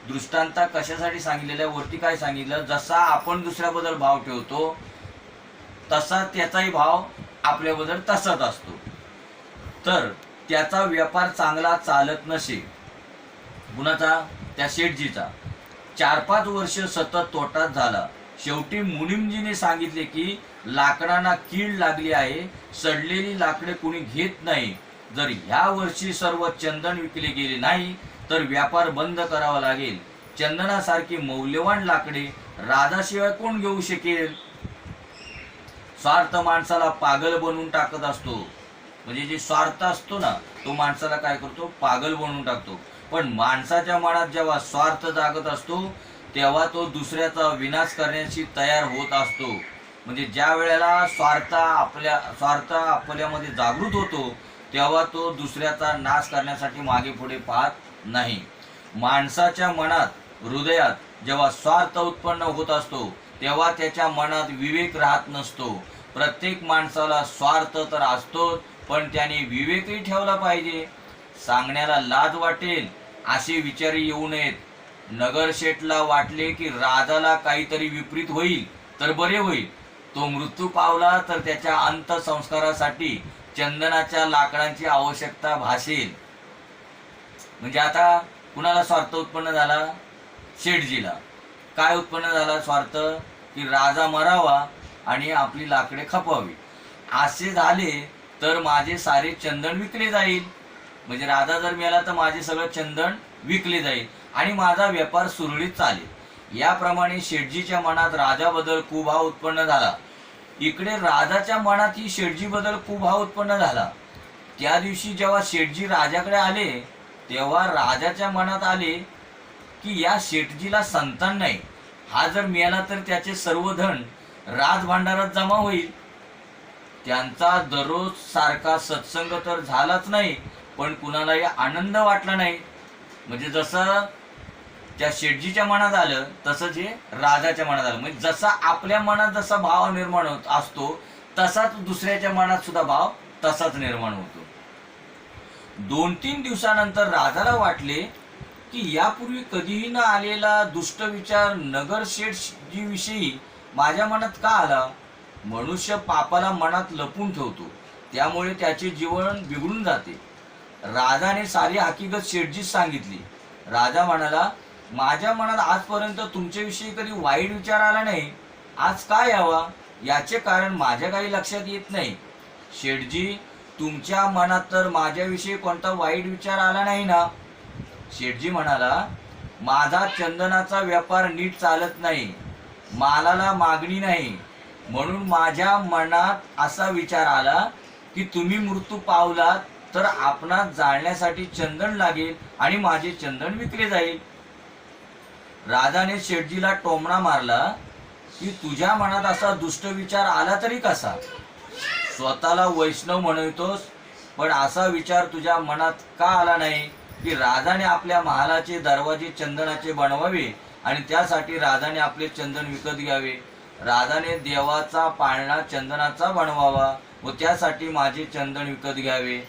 Speaker 2: दृष्टांता कशासाठी सांगितलेल्या वरती काय सांगितलं, जसा आपण दुसऱ्याबद्दल भाव ठेवतो तसा त्याचाही भाव आपल्याबद्दल तसाच असतो. तर त्याचा व्यापार चांगला चालत नसे. कुणाचा? त्या शेठजीचा. 4-5 वर्ष सतत तोटाच झाला. शेवटी मुनिमजीने सांगितले की लाकडांना कीड लागली आहे, सडलेली लाकडे कुणी घेत नाही. जर ह्या वर्षी सर्व चंदन विकले गेले नाही तर व्यापार बंद करावा लागेल. चंदनासारखी मौल्यवान लाकडे राजाशिवाय कोण घेऊ शकेल? स्वार्थ माणसाला पागल बनवून टाकत असतो. म्हणजे जे स्वार्थ असतो ना तो माणसाला काय करतो? पागल बनवून टाकतो. पण माणसाच्या मनात जेव्हा स्वार्थ जागत असतो तेव्हा तो दुसऱ्याचा विनाश करण्याची तयार होत असतो. म्हणजे ज्या वेळेला स्वार्थ आपल्यामध्ये जागृत होतो तेव्हा तो दुसऱ्याचा नाश करण्यासाठी मागे पुढे पाहत नाही. माणसाच्या मनात, हृदयात जेव्हा स्वार्थ उत्पन्न होत असतो तेव्हा त्याच्या मनात विवेक राहत नसतो. प्रत्येक माणसाला स्वार्थ तर असतोच पण त्याने विवेकही ठेवला पाहिजे. सांगण्याला लाज वाटेल असे विचार येऊ नयेत. नगरशेठला वाटले की राजाला काहीतरी विपरीत होईल तर बरे होईल. तो मृत्यू पावला तर त्याच्या अंत्यसंस्कारासाठी चंदनाच्या लाकडांची आवश्यकता भासेल. म्हणजे आता कुणाला स्वार्थ उत्पन्न झाला? शेठजीला. काय उत्पन्न झाला स्वार्थ? की राजा मरावा आणि आपली लाकडे खपवावी. असे झाले तर माझे सारे चंदन विकले जाईल. म्हणजे राजा जर मेला तर माझे सगळं चंदन विकले जाईल आणि माझा व्यापार सुरळीत चालेल. याप्रमाणे शेठजीच्या मनात राजाबद्दल कुभाव उत्पन्न झाला. इकडे राजाच्या मनातही शेठजीबद्दल कुभाव उत्पन्न झाला. त्या दिवशी जेव्हा शेठजी राजाकडे आले तेव्हा राजाच्या मनात आले की या शेठजीला संतान नाही. हा जर मेला तर त्याचे सर्व धन राजभांडारात जमा होईल. त्यांचा दररोज सारखा सत्संग तर झालाच नाही पण कुणालाही आनंद वाटला नाही. म्हणजे जसं त्या शेठजीच्या मनात आलं तसंच हे राजाच्या मनात आलं. म्हणजे जसा आपल्या मनात जसा भाव निर्माण होत असतो तसाच दुसऱ्याच्या मनात सुद्धा भाव तसाच निर्माण होतो. 2-3 दिवसानंतर राजाला वाटले की यापूर्वी कधीही न आलेला दुष्ट विचार नगरशेठजी विषयी माझ्या मनात का आला? मनुष्य पापाला मनात लपून ठेवतो, त्यामुळे त्याचे जीवन बिघडून जाते. राजाने सारी हकीकत शेठजीस सांगितली. राजा म्हणाला, माझ्या मनात आजपर्यंत तुमच्याविषयी कधी वाईट विचार आला नाही, आज काय यावा याचे कारण माझ्या काही लक्षात येत नाही. शेठजी, तुमच्या मनात तर माझ्याविषयी कोणता वाईट विचार आला नाही ना? शेठजी म्हणाला, माझा चंदनाचा व्यापार नीट चालत नाही, मालाला मागणी नाही, म्हणून माझ्या मनात असा विचार आला की तुम्ही मृत्यू पावलात तर आपणास जाळण्यासाठी चंदन लागेल आणि माझे चंदन विकले जाईल. राजाने शेठजीला टोमणा मारला की तुझ्या मनात असा दुष्ट विचार आला तरी कसा? स्वतःला वैष्णव म्हणतोस, पण असा विचार तुझ्या मनात का आला नाही की राजाने आपल्या महालाचे दरवाजे चंदनाचे बनवावे आणि त्यासाठी राजाने आपले चंदन विकत घ्यावे? राजाने देवाचा पाळणा चंदनाचा बनवावा व त्यासाठी माझे चंदन विकत घ्यावे.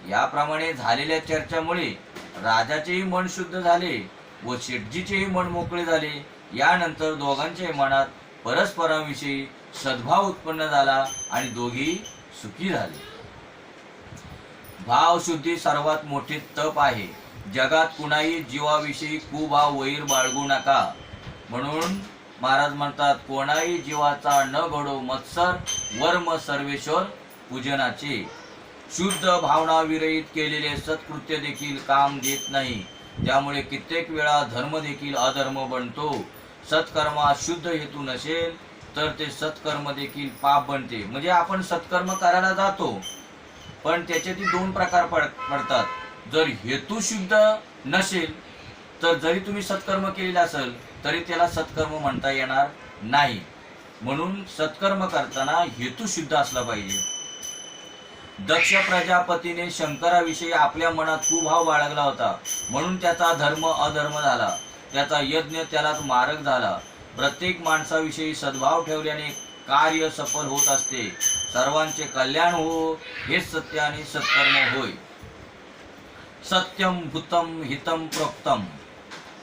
Speaker 2: याप्रमाणे झालेल्या चर्चामुळे राजाचेही मन शुद्ध झाले व शेठजीचेही मन मोकळे झाले. यानंतर दोघांच्याही मनात परस्परांविषयी सद्भाव उत्पन्न झाला आणि दोघेही सुखी झाले. भावशुद्धी सर्वात मोठे तप आहे. जगात कुणाही जीवाविषयी कुभाव वैर बाळगू नका. म्हणून महाराज म्हणतात, कोणाही जीवाचा न घडो मत्सर, वर्म सर्वेश्वर पूजनाचे. शुद्ध भावना विरहित केलेले सत्कृत्य देखील काम देत नाही, त्यामुळे कित्येक वेळा धर्म देखील अधर्म बनतो. सत्कर्मात शुद्ध हेतू नसेल तर ते सत्कर्म देखील पाप बनते. म्हणजे आपण सत्कर्म करायला जातो, पण त्याच्यातील दोन प्रकार पडतात. जर हेतू शुद्ध नसेल तर जरी तुम्ही सत्कर्म केलेले असेल तरी त्याला सत्कर्म म्हणता येणार नाही. म्हणून सत्कर्म करताना हेतू शुद्ध असला पाहिजे. दक्ष प्रजापतीने शंकराविषयी आपल्या मनात कुभाव बाळगला होता, म्हणून त्याचा धर्म अधर्म झाला, त्याचा यज्ञ त्यालाच मारक झाला. प्रत्येक माणसाविषयी सद्भाव ठेवल्याने कार्य सफल होत असते. सर्वांचे कल्याण हो, हेच सत्य आणि सत्कर्म होय. सत्यम भूतम हितम प्रोक्तम.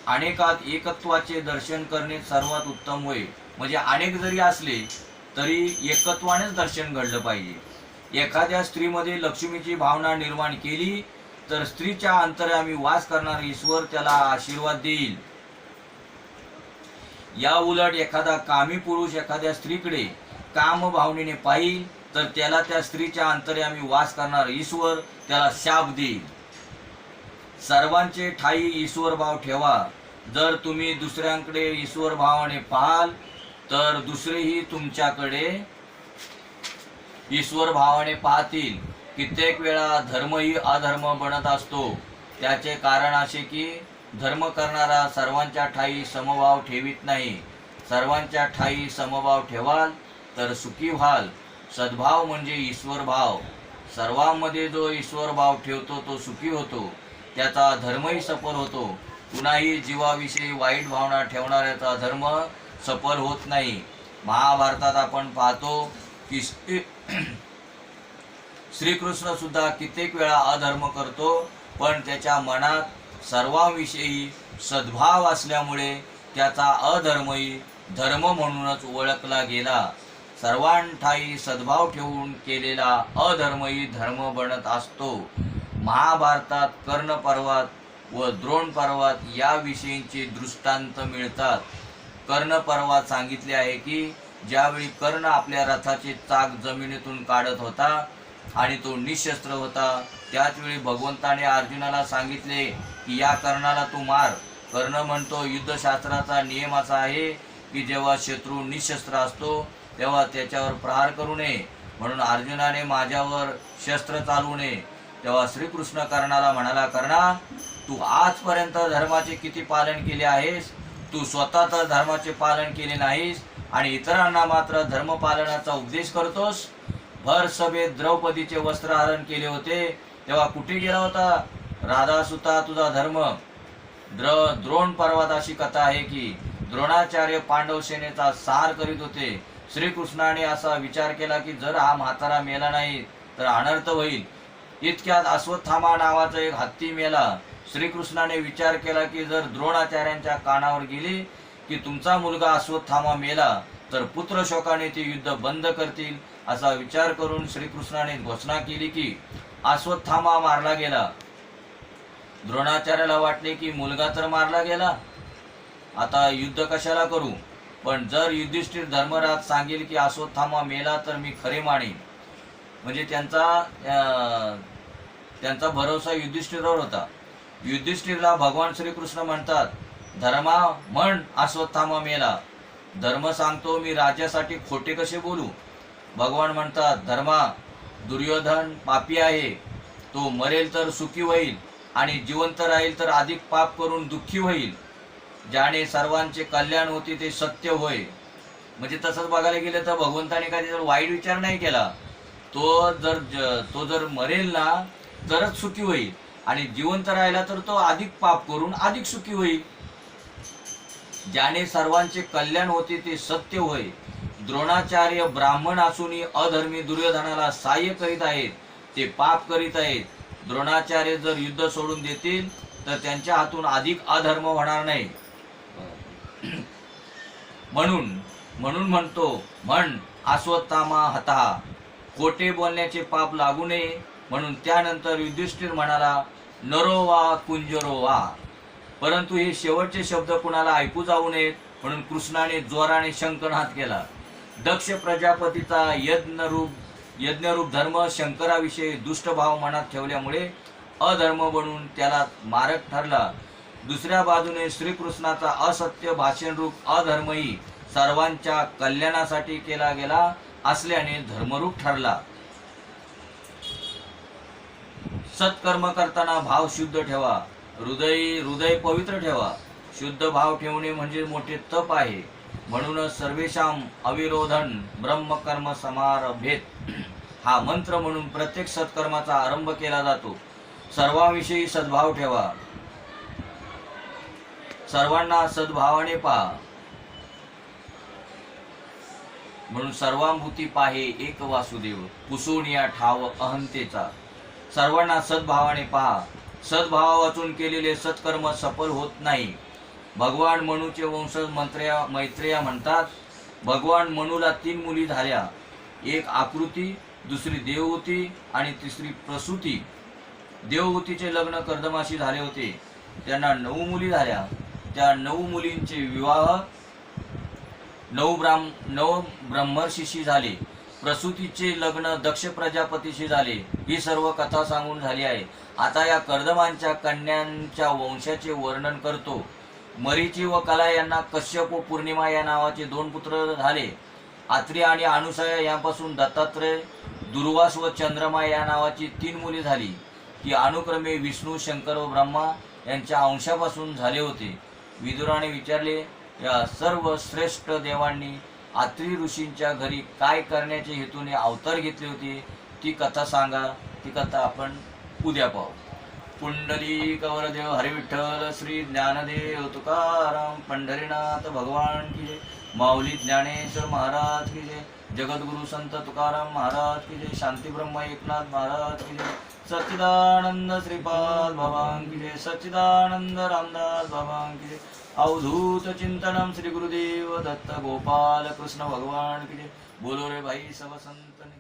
Speaker 2: अनेकात एकत्वाचे दर्शन करणे सर्वात उत्तम होय. म्हणजे अनेक जरी असले तरी एकत्वानेच दर्शन घडलं पाहिजे. एखाद्या स्त्रीमध्ये लक्ष्मीची भावना निर्माण केली तर स्त्रीच्या अंतर्यामी वास करणारा ईश्वर त्याला आशीर्वाद देईल. या उलट एखादा कामी पुरुष एखाद्या स्त्रीकडे काम भावनेने पाहिल तर त्याला त्या स्त्रीच्या अंतर्यामी वास करणारा ईश्वर त्याला शाप देईल. सर्वांचे ठाई ईश्वर भाव ठेवा. जर तुम्ही दुसऱ्यांकडे ईश्वर भावाने पाहाल तर दुसरेही तुमच्याकडे ईश्वर भावाने पाहतील. कित्येक वेळा धर्मही अधर्म बनत असतो. त्याचे कारण असे की धर्म करणारा सर्वांच्या ठाई समभाव ठेवीत नाही. सर्वांच्या ठाई समभाव ठेवाल तर सुखी व्हाल. सद्भाव म्हणजे ईश्वर भाव. सर्वांमध्ये जो ईश्वर भाव ठेवतो तो सुखी होतो, त्याचा धर्मही सफल होतो. कुणाही जीवाविषयी वाईट भावना ठेवणाऱ्याचा धर्म सफल होत नाही. महाभारतात आपण पाहतो की श्रीकृष्ण सुद्धा कित्येक वेळा अधर्म करतो, पण त्याच्या मनात सर्वांविषयी सद्भाव असल्यामुळे त्याचा अधर्मही धर्म म्हणूनच ओळखला गेला. सर्वांठाई सद्भाव ठेवून केलेला अधर्मही धर्म बनत असतो. महाभारतात कर्ण पर्वात व द्रोण पर्वात याविषयींचे दृष्टांत मिळतात. कर्ण पर्वात सांगितले आहे की ज्यावेळी कर्ण आपल्या रथाचे चाक जमिनीतून काढत होता आणि तो निशस्त्र होता, त्याच वेळी भगवंताने अर्जुनाला सांगितले की या कर्णाला तू मार. कर्ण म्हणतो, युद्धशास्त्राचा नियम असा आहे की जेव्हा शत्रू निशस्त्र असतो तेव्हा त्याच्यावर प्रहार करू नये, म्हणून अर्जुनाने माझ्यावर शस्त्र चालवू नये. तेव्हा श्रीकृष्ण कर्णाला म्हणाला, कर्णा, तू आजपर्यंत धर्माचे किती पालन केले आहेस? तू स्वतः तर धर्माचे पालन केले नाहीस आणि इतरांना मात्र धर्मपालनाचा उपदेश करतोस. भर सभेत द्रौपदीचे वस्त्रहरण केले होते तेव्हा कुठे गेला होता? राधासुता तुझा धर्म. द्रोण पर्वात अशी कथा आहे की द्रोणाचार्य पांडव सेनेचा सार करीत होते. श्रीकृष्णाने असा विचार केला की जर हा म्हातारा मेला नाही तर अनर्थ होईल. इतक्यात अश्वत्थामा नावाचा एक हत्ती मेला. श्रीकृष्णाने विचार केला की जर द्रोणाचार्यांच्या कानावर गेली की तुमचा मुलगा अश्वत्थामा मेला तर पुत्र शोकाने ते युद्ध बंद करतील असा विचार करून श्रीकृष्णाने घोषणा केली की अश्वत्थामा मारला गेला. द्रोणाचार्याला वाटले की मुलगा तर मारला गेला, आता युद्ध कशाला करू. पण जर युधिष्ठिर धर्मराज सांगेल की अश्वत्थामा मेला तर मी खरे मानेन. म्हणजे त्यांचा भरोसा युधिष्ठिरावर होता. युधिष्ठिरला भगवान श्रीकृष्ण म्हणतात, धर्मा म्हण अश्वत्थामा मेला. धर्म सांगतो मी राज्यासाठी खोटे कसे बोलू. भगवान म्हणतात, धर्मा दुर्योधन पापी आहे, तो मरेल तर सुखी होईल आणि जिवंत राहील तर अधिक पाप करून दुःखी होईल. ज्याने सर्वांचे कल्याण होते ते सत्य होय. म्हणजे तसंच बघायला गेलं तर भगवंताने काही वाईट विचार नाही केला. तो जर मरेल ना तरच सुखी होईल आणि जिवंत राहिला तर तो अधिक पाप करून अधिक सुखी होईल. ज्याने सर्वांचे कल्याण होते ते सत्य होय. द्रोणाचार्य ब्राह्मण असूनही अधर्मी दुर्योधनाला सहाय्य करीत आहेत, ते पाप करीत आहेत. द्रोणाचार्य जर युद्ध सोडून देतील तर त्यांच्या हातून अधिक अधर्म होणार नाही. म्हणून म्हणतो म्हण अश्वत्थामा हता. खोटे बोलण्याचे पाप लागू नये म्हणून त्यानंतर युधिष्ठिर म्हणाला, नरो वा कुंजरो वा. परंतु हे शेवटचे शब्द कुणाला ऐकू जाऊ नयेत म्हणून कृष्णाने जोराने शंखनाद केला. दक्ष प्रजापतीचा यज्ञरूप धर्म शंकराविषयी दुष्टभाव मनात ठेवल्यामुळे अधर्म बनून त्याला मारक ठरला. दुसऱ्या बाजूने श्रीकृष्णाचा असत्य भाषणरूप अधर्मही सर्वांच्या कल्याणासाठी केला गेला असल्याने धर्मरूप ठरला. सत्कर्म करताना भाव शुद्ध ठेवा, हृदय पवित्र ठेवा. शुद्ध भाव ठेवणे म्हणजे मोठे तप आहे. म्हणूनच सर्वेशाम अविरोधन ब्रह्मकर्म समारभेत हा मंत्र म्हणून प्रत्येक सत्कर्माचा आरंभ केला जातो. सर्वांविषयी सद्भाव ठेवा, सर्वांना सद्भावाने पहा. म्हणून सर्वांभूती पाहे एक वासुदेव, पुसून या ठाव अहंतेचा. सर्वांना सद्भावाने पहा. सद्भाव वाचून केलेले सत्कर्म सफल होत नाही. भगवान मनूचे वंशज मैत्रेय म्हणतात, भगवान मनूला 3 मुली झाल्या. एक आकृती, दुसरी देवहूती आणि तिसरी प्रसूती. देवहूतीचे लग्न कर्दमाशी झाले होते, त्यांना 9 मुली झाल्या. त्या 9 मुलींचे विवाह 9 ब्रह्मर्षीशी झाले. प्रसूतीचे लग्न दक्ष प्रजापतीशी झाले. ही सर्व कथा सांगून झाली आहे. आता या कर्दमांच्या कन्यांच्या वंशाचे वर्णन करतो. मरीची व कला यांना कश्यप व पौर्णिमा या नावाचे 2 पुत्र झाले. आत्री आणि अनुसया यांपासून दत्तात्रय, दुर्वास व चंद्रमा या नावाची 3 मुली झाली. ही अनुक्रमे विष्णू, शंकर व ब्रह्मा यांच्या अंशापासून झाले होते. विदुराने विचारले, या सर्व श्रेष्ठ देवांनी आत्री ऋषींच्या घरी काय करण्याचे हेतूने अवतार घेतले होते ती कथा सांगा. ती कथा आपण उद्या पाहू. पुंडलिक वरदेव हरी विठ्ठल श्री ज्ञानदेव तुकाराम पंढरीनाथ भगवान की जय. माऊली ज्ञानेश्वर महाराज की जय. जगद्गुरु संत तुकाराम महाराज की जय. शांती ब्रह्म एकनाथ महाराज की जय. सच्चिदानंद श्रीपाद भगवान की जय. सच्चिदानंद रामदास भगवान की जय. अवधूत चिंतनम श्री गुरुदेव दत्त गोपाल कृष्ण भगवान की जय. बोलो रे भाई सब संतन